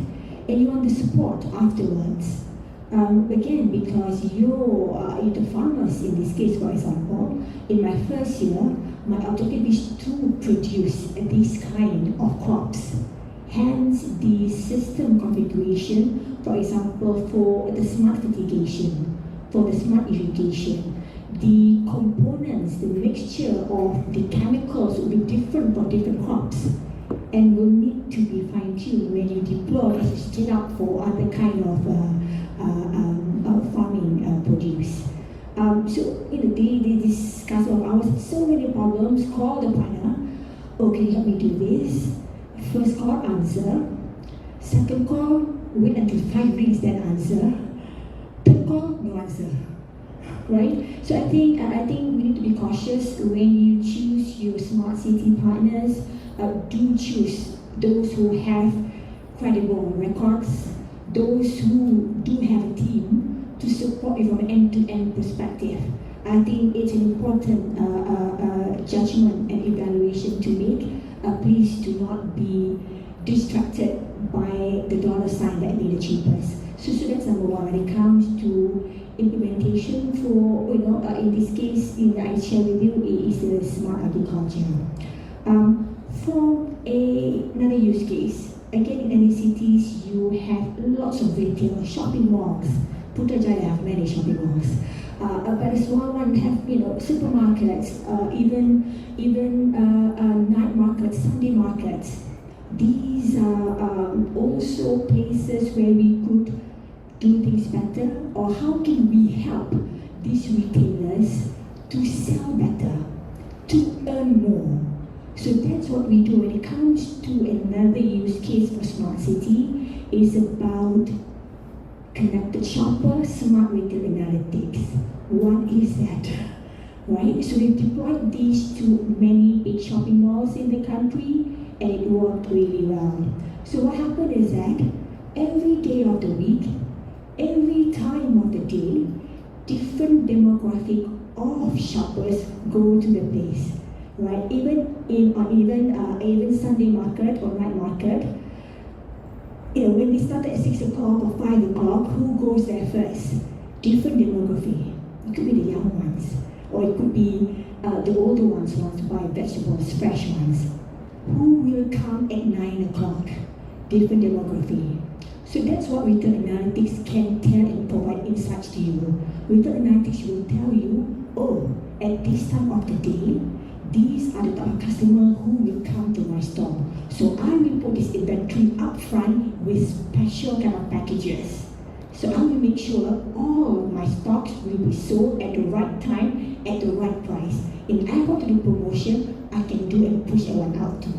And you want the support afterwards. Again, because you're the farmers in this case, for example, in my first year, my objective is to produce these kind of crops. Hence, the system configuration, for example, for the smart fertigation, for the smart irrigation, the components, the mixture of the chemicals will be different for different crops and will need to be fine-tuned when you deploy straight up for other kind of farming produce. So they discuss of ours, so many problems, call the partner, okay, help me do this. First call, answer. Second call, wait until 5 rings, then answer. Third call, no answer. Right? So I think we need to be cautious when you choose your smart city partners. Do choose those who have credible records, those who do have a team to support you from an end-to-end perspective. I think it's an important judgment and evaluation to make. Please do not be distracted by the dollar sign that be the cheapest. So that's number one. When it comes to implementation for, in this case, I share with you, is the smart agriculture. From another use case, again, in any cities, you have lots of retail shopping malls. Putrajaya have many shopping malls. But a small one have, supermarkets, even night markets, Sunday markets. These are also places where we could do things better, or how can we help these retailers to sell better, to earn more. So that's what we do when it comes to another use case for smart city. Is about connected shopper, smart retail analytics. What is that? Right? So we've deployed these to many big shopping malls in the country, and it worked really well. So what happened is that every day of the week, every time of the day, different demographic of shoppers go to the place. Right? Even Sunday market or night market, when they start at 6 o'clock or 5 o'clock, who goes there first? Different demography. It could be the young ones, or it could be the older ones who want to buy vegetables, fresh ones. Who will come at 9 o'clock? Different demography. So that's what retail analytics can tell and provide insights to you. Retail analytics will tell you, at this time of the day, these are the type of customers who will come to my store. So I will put this inventory up front with special kind of packages. So I will make sure all of my stocks will be sold at the right time, at the right price. If I want to do promotion, I can do and push everyone out too.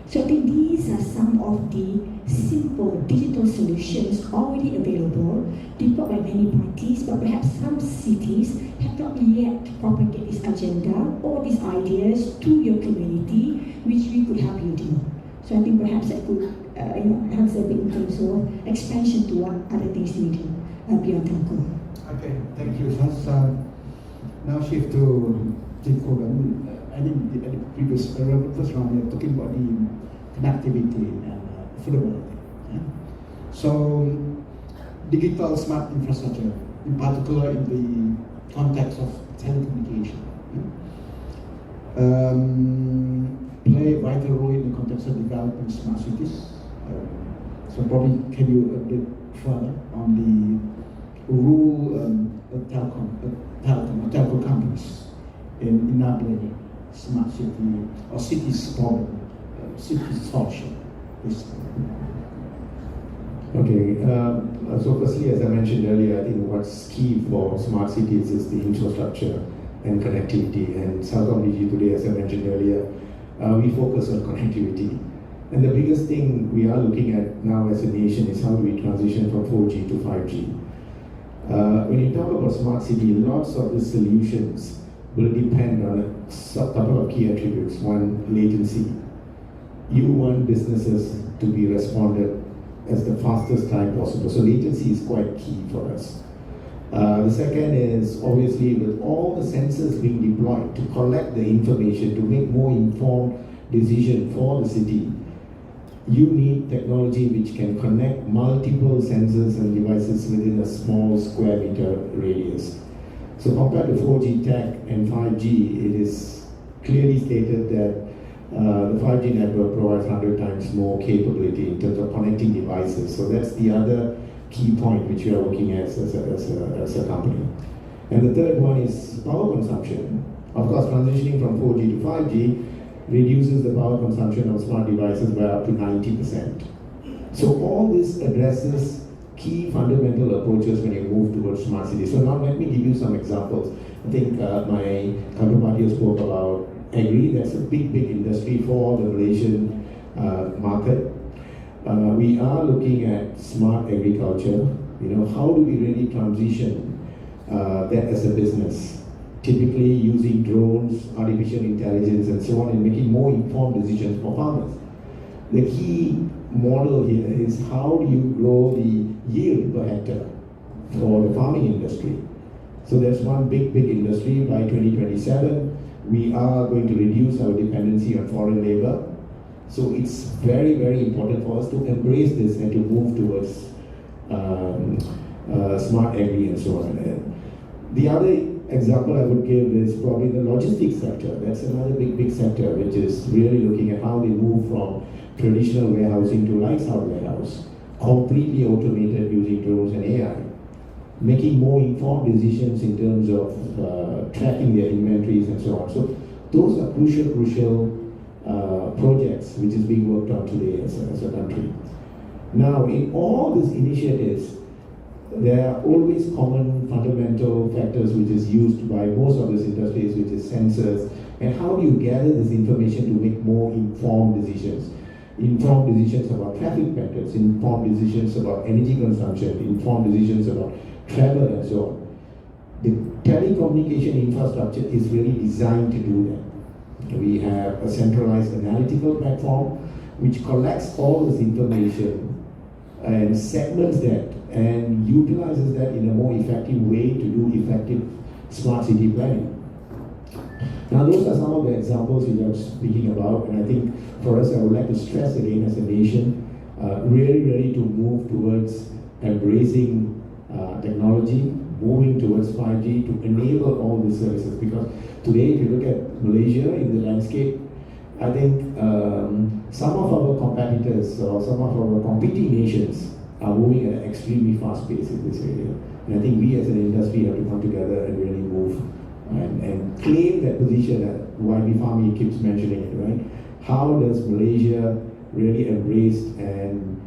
So I think these are some of the simple digital solutions already available, deployed by many parties, but perhaps some cities have not yet propagated this agenda or these ideas to your community, which we could help you do. So I think perhaps that could answer a bit in terms of expansion to what other things we do beyond telco. Okay, thank you. Let's now shift to Kogan. I think the previous first round we are talking about the connectivity and affordability. Yeah? So digital smart infrastructure, in particular in the context of telecommunication, play a vital role in the context of developing smart cities. So probably can you update further on the role of telco companies in enabling smart city or cities problem, city solution? Okay, so firstly, as I mentioned earlier, I think what's key for smart cities is the infrastructure and connectivity. And Southern DG today, as I mentioned earlier, we focus on connectivity. And the biggest thing we are looking at now as a nation is how do we transition from 4G to 5G. When you talk about smart city, lots of the solutions will depend on a couple of key attributes. One, latency. You want businesses to be responded as the fastest time possible. So latency is quite key for us. The second is obviously with all the sensors being deployed to collect the information to make more informed decision for the city, you need technology which can connect multiple sensors and devices within a small square meter radius. So compared to 4G tech and 5G, it is clearly stated that the 5G network provides 100 times more capability in terms of connecting devices. So that's the other key point which we are looking at as a company. And the third one is power consumption. Of course, transitioning from 4G to 5G reduces the power consumption of smart devices by up to 90%. So all this addresses key fundamental approaches when you move towards smart cities. So now let me give you some examples. I think my counterpart here spoke about agri. That's a big industry for the Malaysian market. We are looking at smart agriculture. You know, how do we really transition that as a business? Typically using drones, artificial intelligence, and so on, and making more informed decisions for farmers. The key model here is how do you grow the yield per hectare for the farming industry. So there's one big industry. By 2027, we are going to reduce our dependency on foreign labor. So it's very important for us to embrace this and to move towards smart agri and so on. The other example I would give is probably the logistics sector. That's another big sector which is really looking at how they move from traditional warehousing to lights out warehouse, completely automated using drones and AI, making more informed decisions in terms of tracking their inventories and so on. So those are crucial projects which is being worked on today as a country. Now, in all these initiatives, there are always common fundamental factors which is used by most of these industries, which is sensors, and how do you gather this information to make more informed decisions? Informed decisions about traffic patterns, informed decisions about energy consumption, informed decisions about travel and so on. The telecommunication infrastructure is really designed to do that. We have a centralized analytical platform which collects all this information and segments that and utilizes that in a more effective way to do effective smart city planning. Now those are some of the examples we are speaking about, and I think for us I would like to stress again as a nation, really ready to move towards embracing technology, moving towards 5G to enable all these services, because today if you look at Malaysia in the landscape, I think some of our competitors or some of our competing nations are moving at an extremely fast pace in this area. And I think we as an industry have to come together and really move and claim that position that YB Fahmi keeps mentioning it, right? How does Malaysia really embrace and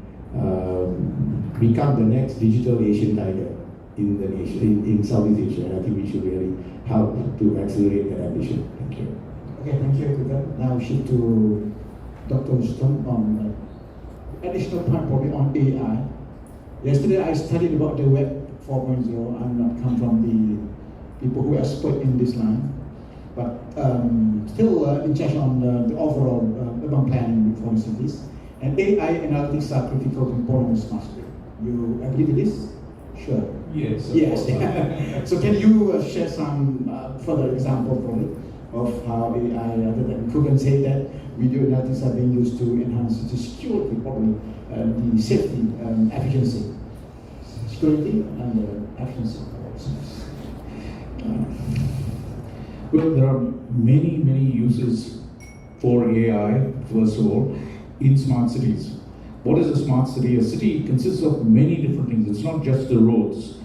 become the next digital Asian tiger in the nation, in Southeast Asia? And I think we should really help to accelerate that ambition. Thank you. Okay, thank you, Kugan. Now shift to Dr. Ustam on additional point probably on AI. Yesterday I studied about the Web 4.0. I'm not come from the people who are expert in this line, but still in charge on the overall urban planning for the cities. And AI analytics are critical components must be. You agree with this? Sure. Yes. Yes. So can you share some further example from it of how AI, other than Kugan say that video analytics are being used to enhance the security, probably the safety, efficiency, security and efficiency. Well, there are many uses for AI, first of all, in smart cities. What is a smart city? A city consists of many different things. It's not just the roads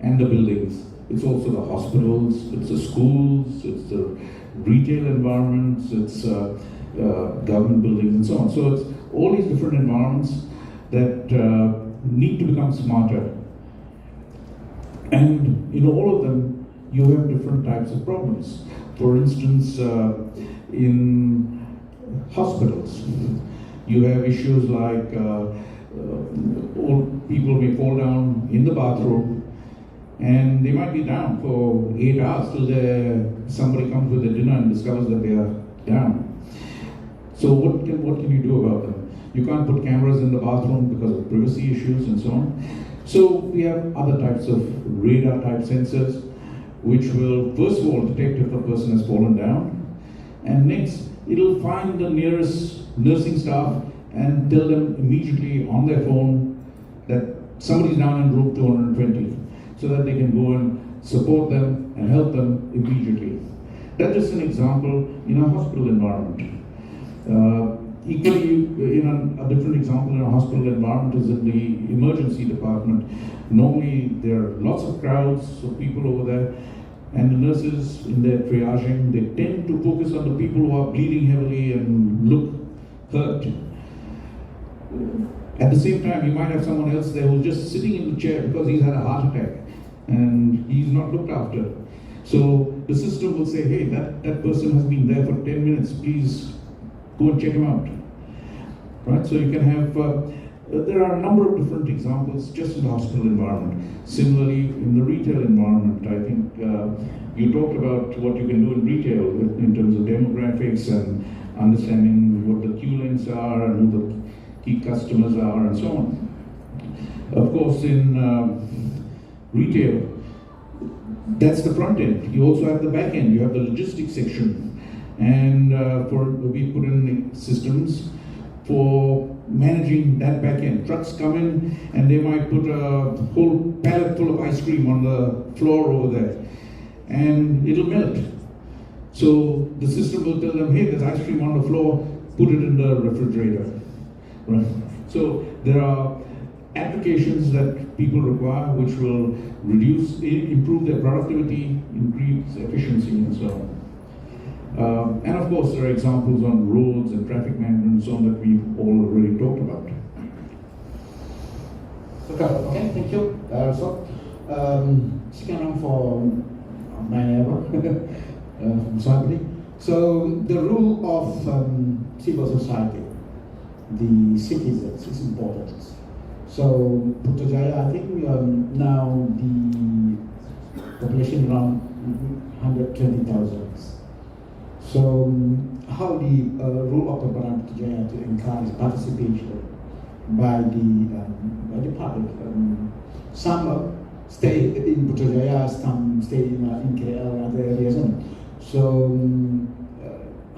and the buildings. It's also the hospitals, it's the schools, it's the retail environments, it's government buildings and so on. So it's all these different environments that need to become smarter. And in all of them, you have different types of problems. For instance, in hospitals, you have issues like old people may fall down in the bathroom, and they might be down for 8 hours till somebody comes with a dinner and discovers that they are down. So what can you do about them? You can't put cameras in the bathroom because of privacy issues and so on. So we have other types of radar type sensors, which will first of all detect if a person has fallen down, and next it'll find the nearest nursing staff and tell them immediately on their phone that somebody's down in room 220, so that they can go and support them and help them immediately. That's just an example in a hospital environment. Equally, a different example in a hospital environment is in the emergency department. Normally, there are lots of crowds of people over there, and the nurses in their triaging, they tend to focus on the people who are bleeding heavily and look hurt. At the same time, you might have someone else there who's just sitting in the chair because he's had a heart attack and he's not looked after. So the system will say, hey, that person has been there for 10 minutes, please go and check him out. Right? So you can have, there are a number of different examples just in the hospital environment. Similarly, in the retail environment, I think you talked about what you can do in retail in terms of demographics and understanding what the queue lengths are and who the key customers are and so on. Of course, in retail, that's the front end. You also have the back end. You have the logistics section. And we put in systems for managing that back end. Trucks come in and they might put a whole pallet full of ice cream on the floor over there, and it'll melt. So the system will tell them, hey, there's ice cream on the floor, put it in the refrigerator. Right? So there are applications that people require which will improve their productivity, increase efficiency, and so on. And of course, there are examples on roads and traffic management and so on that we've already talked about. Okay, thank you. Second round for my neighbor, Sabri. So the role of civil society, the citizens, is important. So Putrajaya, I think now the population around 120,000. So how the role of the Baran Putrajaya to encourage participation by the public. Some stay in Putrajaya, some stay in KL and other areas. So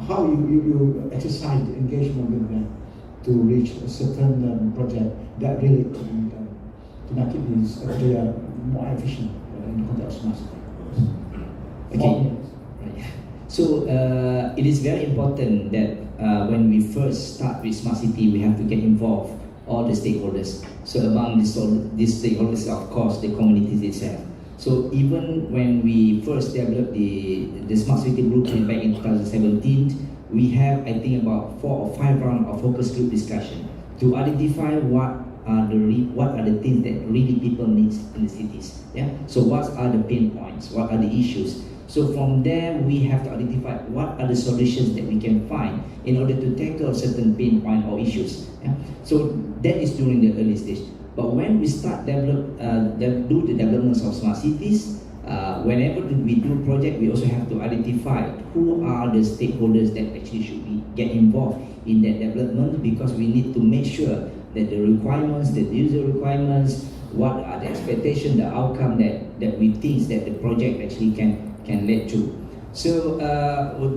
how you exercise the engagement with them to reach a certain project that really to make it more efficient in the context of smart city. Okay. Right. So it is very important that when we first start with smart city, we have to get involved all the stakeholders. So among these stakeholders, of course, the communities itself. So even when we first developed the smart city blueprint back in 2017, we have, I think, about 4 or 5 rounds of focus group discussion to identify what are the things that really people need in the cities. Yeah. So what are the pain points? What are the issues? So from there, we have to identify what are the solutions that we can find in order to tackle certain pain point or issues. Yeah? So that is during the early stage. But when we start do the developments of smart cities, whenever we do project, we also have to identify who are the stakeholders that actually should get involved in that development, because we need to make sure that the requirements, the user requirements, what are the expectations, the outcome that we think that the project actually can lead to. So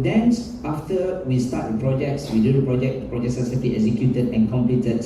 then after we start the projects, we do the projects are safely executed and completed.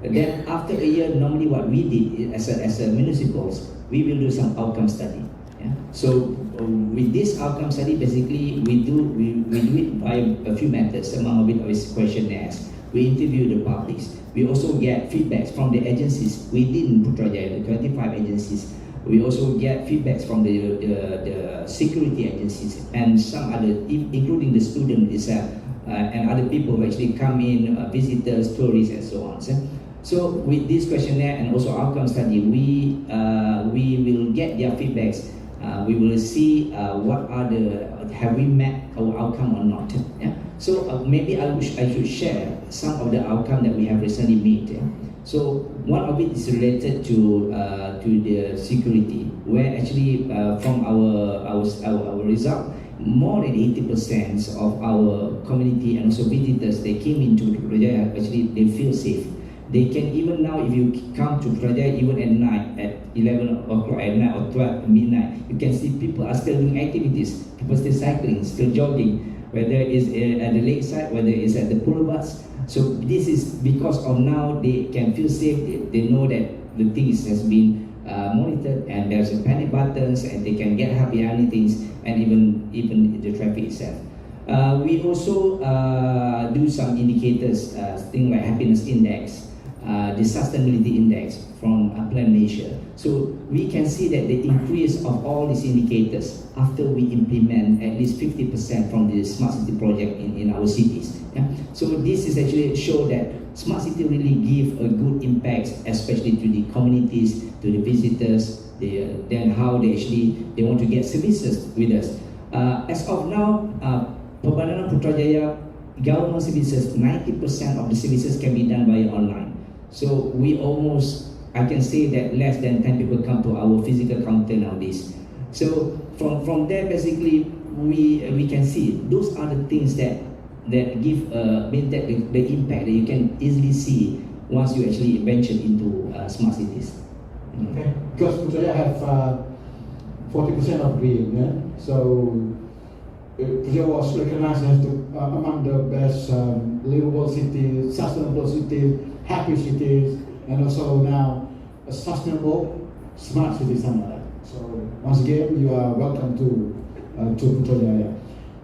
Then after a year, normally what we did as a municipals, we will do some outcome study. Yeah? So with this outcome study, basically we do it by a few methods. Among it is questionnaires. We interview the publics. We also get feedbacks from the agencies within Putrajaya, the 25 agencies. We also get feedbacks from the security agencies and some other, including the student itself and other people who actually come in, visitors, tourists, and so on. So with this questionnaire and also outcome study, we will get their feedbacks. We will see what are have we met our outcome or not. Yeah? So maybe I should share some of the outcome that we have recently made. Yeah? So one of it is related to the security, where actually from our result, more than 80% of our community and also visitors, they came into Putrajaya, actually they feel safe. They can even now, if you come to Putrajaya even at night, at 11 o'clock at night or 12 midnight, you can see people are still doing activities. People still cycling, still jogging, whether it's at the lakeside, whether it's at the boulevards. So this is because of now they can feel safe. They know that the things has been monitored and there's a panic buttons and they can get help behind things and even the traffic itself. We also do some indicators, things like happiness index, the sustainability index from Plan Malaysia. So we can see that the increase of all these indicators after we implement at least 50% from the smart city project in our cities. Yeah? So this is actually show that smart city really give a good impact, especially to the communities, to the visitors, then how they want to get services with us. As of now, Pembadanan Putrajaya government services, 90% of the services can be done via online. So we almost, I can say that less than 10 people come to our physical counter nowadays. So from there, basically, we can see those are the things that give the impact that you can easily see once you actually venture into smart cities. Okay. Because Putrajaya have 40% of green, yeah? So Putrajaya was recognized as among the best livable cities, sustainable cities, happy cities, and also now a sustainable smart city standard. So once again, you are welcome to Putrajaya.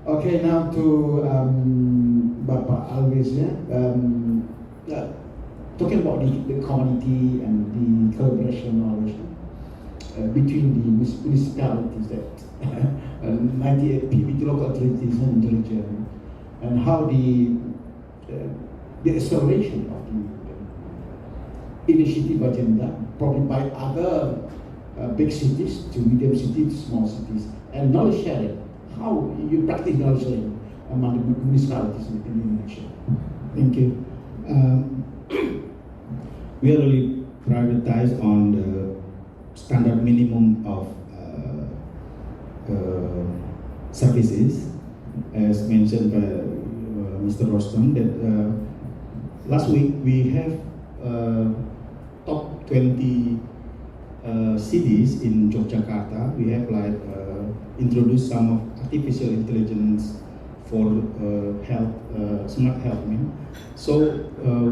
Okay, now to Bapak Alvis, yeah? Talking about the community and the collaboration between the municipalities that 98 PBT local authorities and intelligence, and how the acceleration of the initiative agenda probably by other big cities to medium cities to small cities, and knowledge sharing, how you practice knowledge sharing among the municipalities in Indonesia. Thank you. We are really prioritized on the standard minimum of services, as mentioned by Mr. Rostam, that last week we have top 20 cities in Yogyakarta. We have introduced some of artificial intelligence for health, smart health. So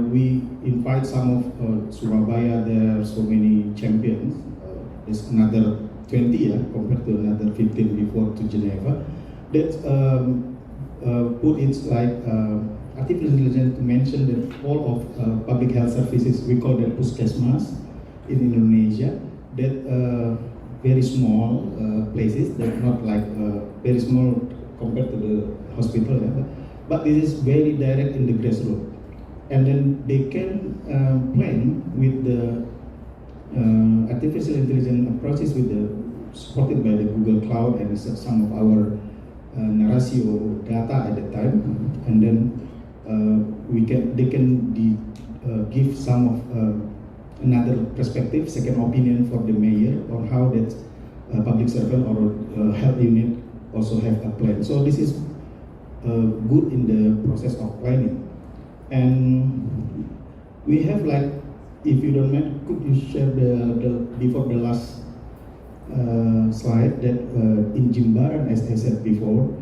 we invite some of Surabaya. There are so many champions. There's another 20, yeah, compared to another 15 before to Geneva. That put it artificial intelligence to mention that all of public health services, we call them puskesmas in Indonesia, that very small places, that not very small compared to the hospital, yeah, but it is very direct in the grassroots. And then they can plan with the artificial intelligence approaches supported by the Google Cloud and some of our Narasio data at the time, and then they can give some of another perspective, second opinion for the mayor on how that public servant or health unit also have a plan. So this is good in the process of planning. And we have if you don't mind, could you share before the last slide that in Jimbaran, as I said before,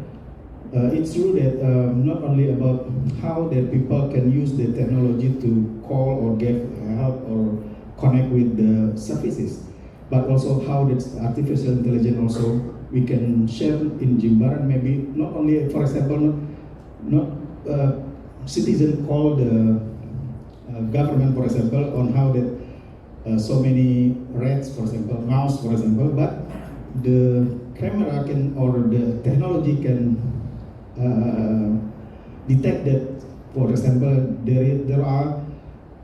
it's true that not only about how that people can use the technology to call or give help or connect with the services, but also how that artificial intelligence also we can share in Jimbaran. Maybe not only, for example, not citizen call the government, for example, on how that so many rats, for example, mouse, for example, but the camera can or the technology can detect that, for example, there are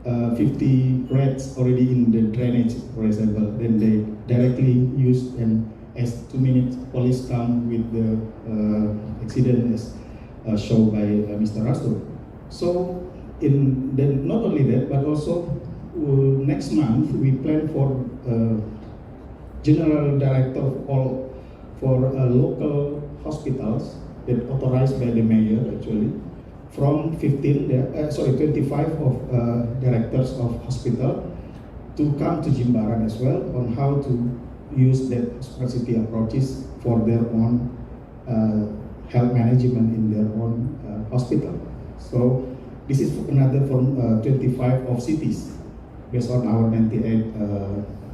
50 rats already in the drainage, for example. Then they directly use, and as 2 minutes police come with the accident as shown by Mr. Rasto. So then not only that, but also next month we plan for general director of all for local hospitals that authorized by the mayor actually, from 25 of directors of hospital to come to Jimbaran as well on how to use that smart city approaches for their own health management in their own hospital. So this is another from 25 of cities based on our 98.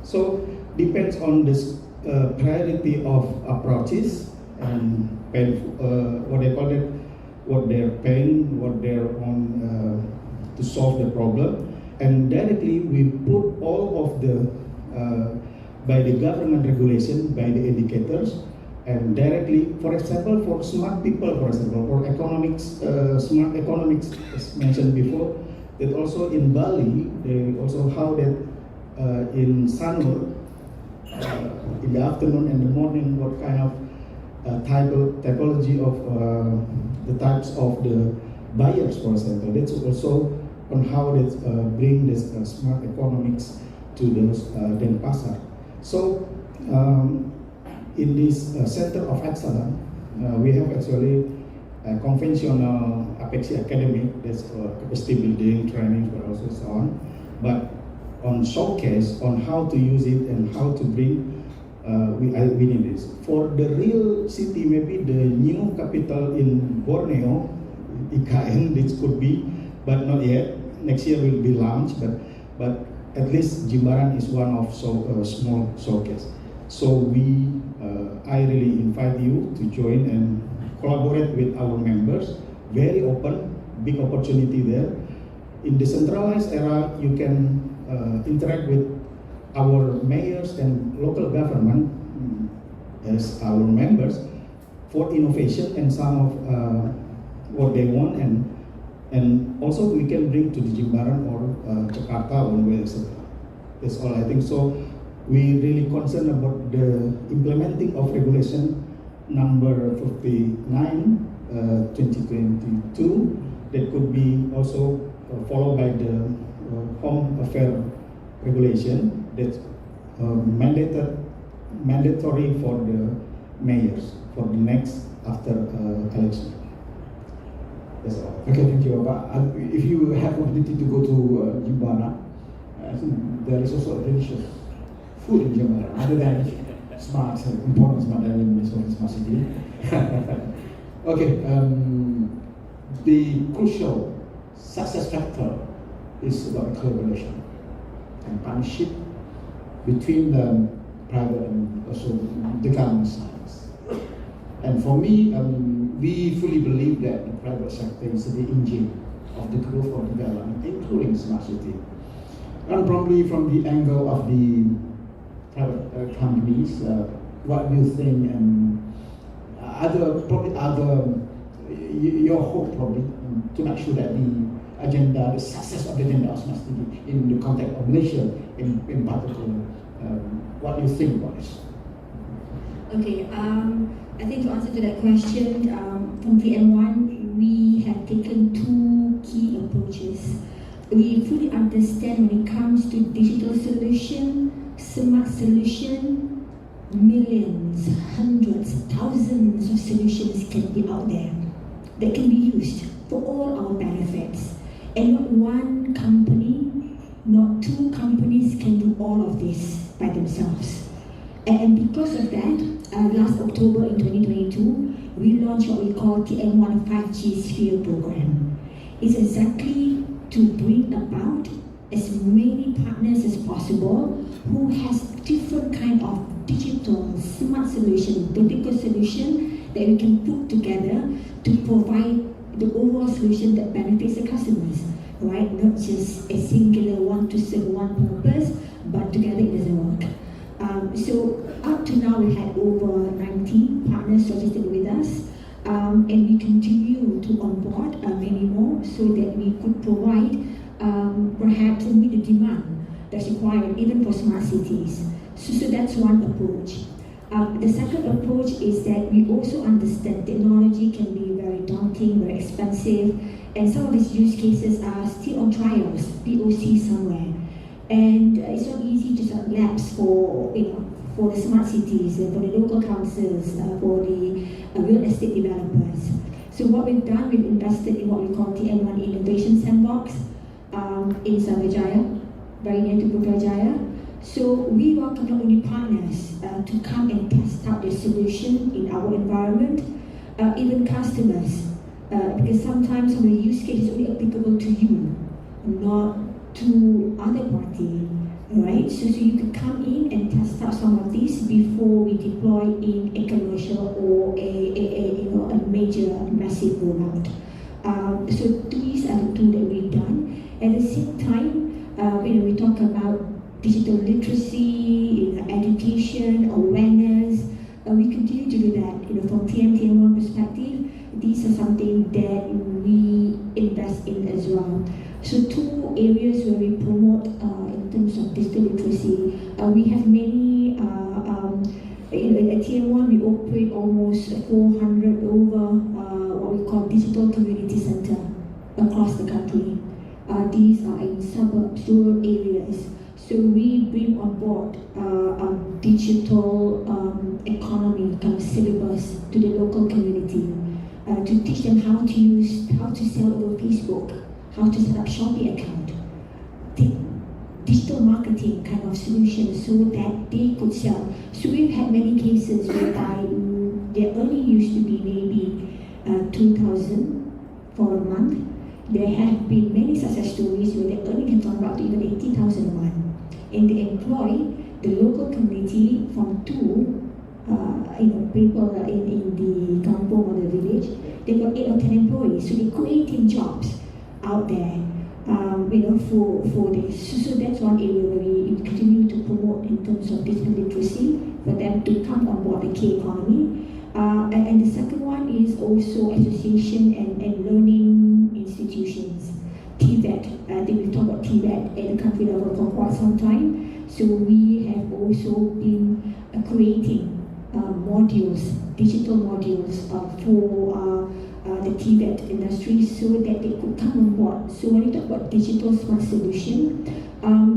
So depends on this priority of approaches and what they call it, what they're paying, what they're on to solve the problem, and directly we put all of the by the government regulation, by the indicators, and directly, for example, for smart people, for example, for economics, smart economics, as mentioned before, that also in Bali, they also how that in Sanur, in the afternoon and the morning, what kind of typology of the types of the buyers, for example. That's also on how they bring this smart economics to those Denpasar. So in this Center of Excellence, we have actually a conventional Apexi Academy, that's capacity building, training, but also so on. But on showcase on how to use it and how to bring, we need this. For the real city, maybe the new capital in Borneo, IKN, this could be, but not yet. Next year will be launched, but at least Jimbaran is one of small showcase. So I really invite you to join and collaborate with our members. Very open, big opportunity there. In the centralized era, you can interact with our mayors and local government as our members for innovation and some of what they want, and also we can bring to the Jimbaran or Jakarta or where, etc. That's all I think. So we really concerned about the implementing of regulation number 49 2022 that could be also followed by the home affair regulation that's mandatory for the mayors for the next after election. That's all. Okay, thank you. But if you have opportunity to go to Jimbaran, I think there is also delicious food in Jimbaran, other than important smart elements of smart city. Okay, the crucial success factor is about collaboration and partnership between the private and also the government sides. And for me, we fully believe that the private sector is the engine of the growth of development, including smart city. And probably from the angle of the private companies, what do you think, and your hope probably to make sure that the success of the agenda of smart city in the context of Malaysia in particular, what do you think about this? Okay, I think to answer to that question, from TM1, we have taken two key approaches. We fully understand when it comes to digital solution, smart solution, millions, hundreds, thousands of solutions can be out there that can be used for all our benefits. And not one company, not two companies can do all of this by themselves. And because of that, last October in 2022, we launched what we call TM1 5G Sphere program. It's exactly to bring about as many partners as possible who has different kind of digital smart solution, vertical solution that we can put together to provide the overall solution that benefits the customers, right? Not just a singular one to serve one purpose, but together it doesn't work. So up to now we had over 90 partners registered with us, and we continue to onboard many more so that we could provide perhaps meet the demand that's required even for smart cities. So that's one approach. The second approach is that we also understand technology can be very daunting, very expensive, and some of these use cases are still on trials, POC somewhere. And it's not easy to set labs for the smart cities, for the local councils, for the real estate developers. So what we've done, we've invested in what we call TN1 Innovation Sandbox in Sarvajaya, very near to Putrajaya. So we welcome not only partners to come and test out the solution in our environment, even customers, because sometimes some of the use case is only applicable to you, not to other party, right? So you could come in and test out some of these before we deploy in a commercial or a major massive rollout. So these are the two that we've done. At the same time, we talk about digital literacy, education, awareness. We continue to do that. From TN1 perspective, these are something that we invest in as well. So two areas where we promote in terms of digital literacy. We have many. At TN1, we operate almost 400 over what we call digital community center across the country. These are in suburbs, rural areas. So we bring on board digital economy kind of syllabus to the local community to teach them how to sell over Facebook, how to set up Shopee account, digital marketing kind of solutions so that they could sell. So we've had many cases whereby their earning used to be maybe 2,000 for a month. There have been many success stories where their earning has gone up to even 80,000 a month. And they employ the local community from two people in the kampong or the village. They've got 8 or 10 employees, so they're creating jobs out there, for this. So that's one area where we continue to promote in terms of digital literacy for them to come on board the K economy. And the second one is also association and learning institutions. TVET, I think we've talked about TVET at the country level for quite some time. So we have also been creating modules, digital modules for the TVET industry so that they could come on board. So when you talk about digital smart solution,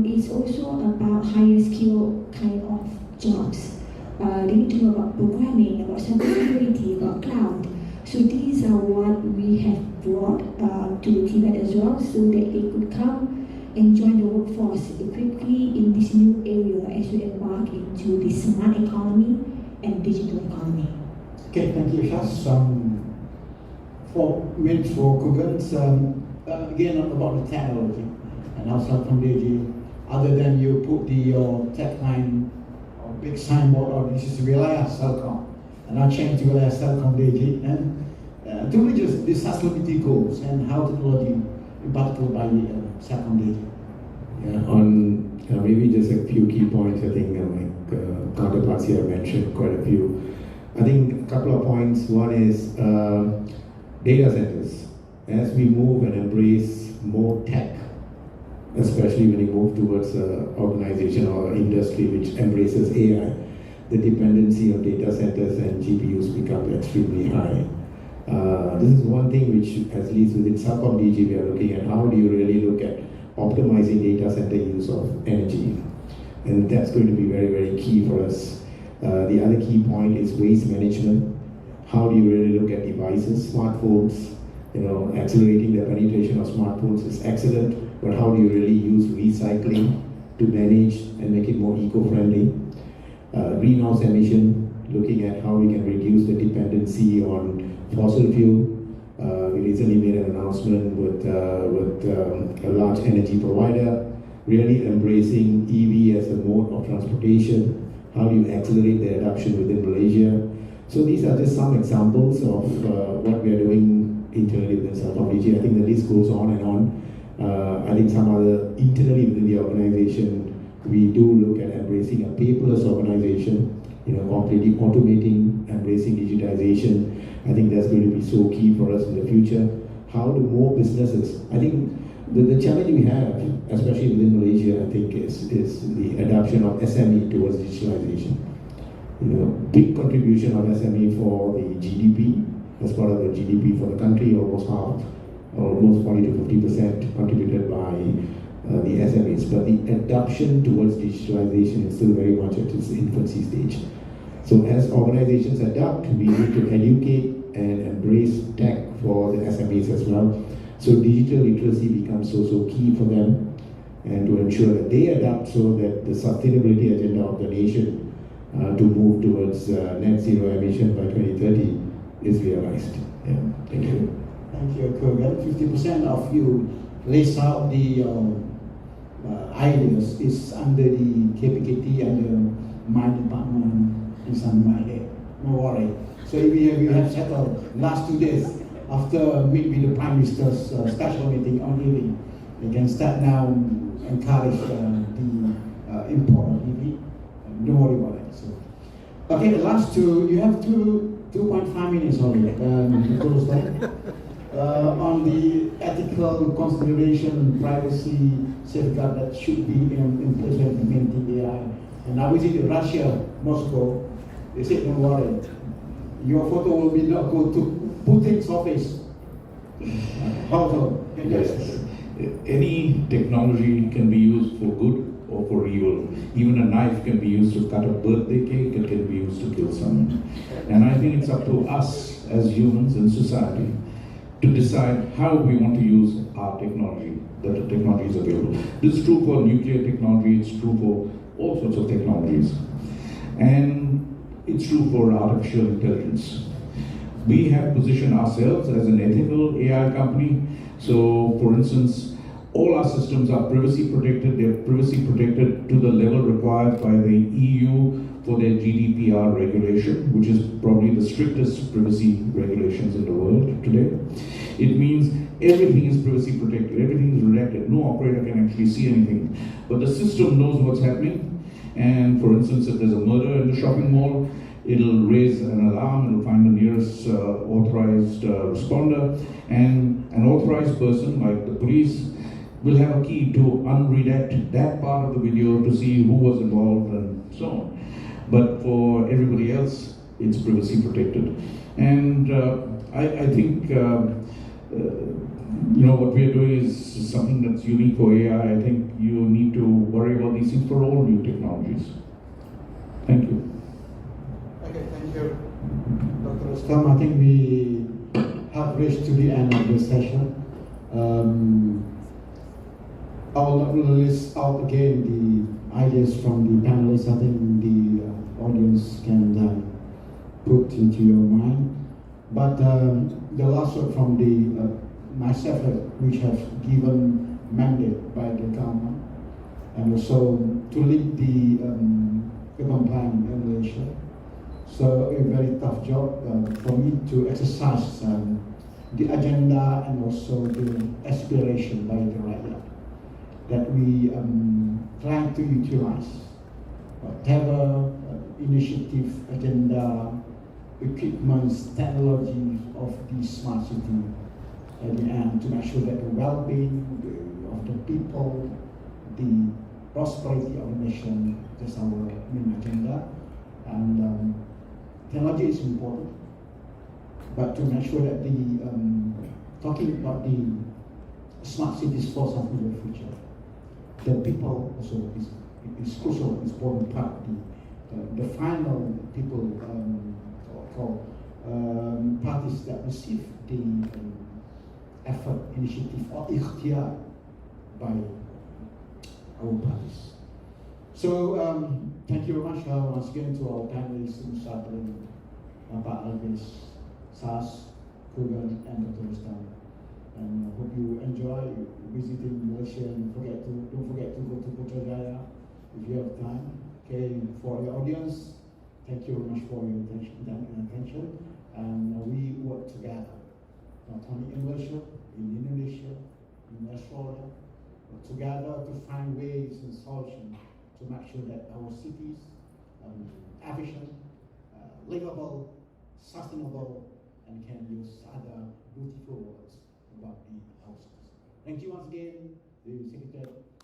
it's also about higher skill kind of jobs. They need to know about programming, about cybersecurity, about cloud. So these are what we have brought to the TVET as well, so that they could come and join the workforce quickly in this new area as we embark into the smart economy and digital economy. Okay, thank you, Shaz. 4 minutes for Kugans. Again, about the technology and how Celcom DG, other than you put your tagline or big signboard, or this is Wilayah Celcom, and I change to Wilayah Celcom DG, and to reach the sustainability goals and how technology impactful by Celcom DG. Yeah, on maybe just a few key points. I think my counterparts here mentioned quite a few. I think a couple of points. One is data centers. As we move and embrace more tech, especially when you move towards an organization or industry which embraces AI, the dependency on data centers and GPUs become extremely high. This is one thing which, at least within Celcom DG, we are looking at how do you really look at optimizing data center use of energy. And that's going to be very, very key for us. The other key point is waste management. How do you really look at devices, smartphones? Accelerating the penetration of smartphones is excellent, but how do you really use recycling to manage and make it more eco-friendly? Greenhouse emission, looking at how we can reduce the dependency on fossil fuel. We recently made an announcement with a large energy provider, really embracing EV as a mode of transportation. How do you accelerate the adoption within Malaysia? So these are just some examples of what we are doing internally within Celcom DG. I think the list goes on and on. I think some other internally within the organization, we do look at embracing a paperless organization, completely automating, embracing digitization. I think that's going to be so key for us in the future. How do more businesses, I think The challenge we have, especially within Malaysia, I think, is the adoption of SME towards digitalization. Big contribution of SME for the GDP, as part of the GDP for the country, almost half, almost 40 to 50% contributed by the SMEs. But the adoption towards digitalization is still very much at its infancy stage. So as organizations adopt, we need to educate and embrace tech for the SMEs as well. So digital literacy becomes so key for them, and to ensure that they adapt so that the sustainability agenda of the nation to move towards net zero emission by 2030 is realized. Yeah. Thank you. Thank you, Kurgan. 50% of you lays out the ideas is under the KPKT, under my department, is under my head. No worry. So we have settled last 2 days after meet with the Prime Minister's special meeting on EV. We can start now encourage the import of EV. Don't worry about it. So, okay, the last two, you have 2.5 minutes only. On the ethical consideration, privacy safeguard that should be in place when implementing AI. And I visited Russia, Moscow. They said, don't worry, your photo will be not go to Putin's office. Yes. Any technology can be used for good or for evil. Even a knife can be used to cut a birthday cake, it can be used to kill someone. And I think it's up to us as humans in society to decide how we want to use our technology, that the technology is available. This is true for nuclear technology, it's true for all sorts of technologies. And it's true for artificial intelligence. We have positioned ourselves as an ethical AI company. So, for instance, all our systems are privacy protected. They're privacy protected to the level required by the EU for their GDPR regulation, which is probably the strictest privacy regulations in the world today. It means everything is privacy protected, everything is redacted. No operator can actually see anything. But the system knows what's happening. And for instance, if there's a murder in the shopping mall, it'll raise an alarm, it'll find the nearest authorized responder, and an authorized person, like the police, will have a key to unredact that part of the video to see who was involved and so on. But for everybody else, it's privacy protected. And I think what we are doing is something that's unique for AI. I think you need to worry about these things for all new technologies. Thank you. Okay, thank you, Dr. Rustam. I think we have reached to the end of the session. I'll list out again the ideas from the panelists. I think the audience can put into your mind. But the last word from the myself, which have given mandate by the government, and also to lead the urban planning in Malaysia. So a very tough job for me to exercise the agenda and also the aspiration by the right that we try to utilize whatever initiative, agenda, equipments, technology of the smart city at the end to make sure that the well-being of the people, the prosperity of the nation is our main agenda. And technology is important, but to make sure that the talking about the smart cities for something in the future, the people also is crucial, important part. The final people parties that receive the effort, initiative, or ikhtiar by our parties. So thank you very much once again to our panelists, Musabri, Bapak Alvis, Sas, Kugan, and Dr. Rustam. And I hope you enjoy visiting Malaysia, and don't forget to go to Putrajaya if you have time. Okay, for the audience, thank you very much for your attention. And we work together, not only in Malaysia, in Indonesia, in Australia, but together to find ways and solutions to make sure that our cities are efficient, livable, sustainable, and can use other beautiful words about the houses. Thank you once again, the Secretary.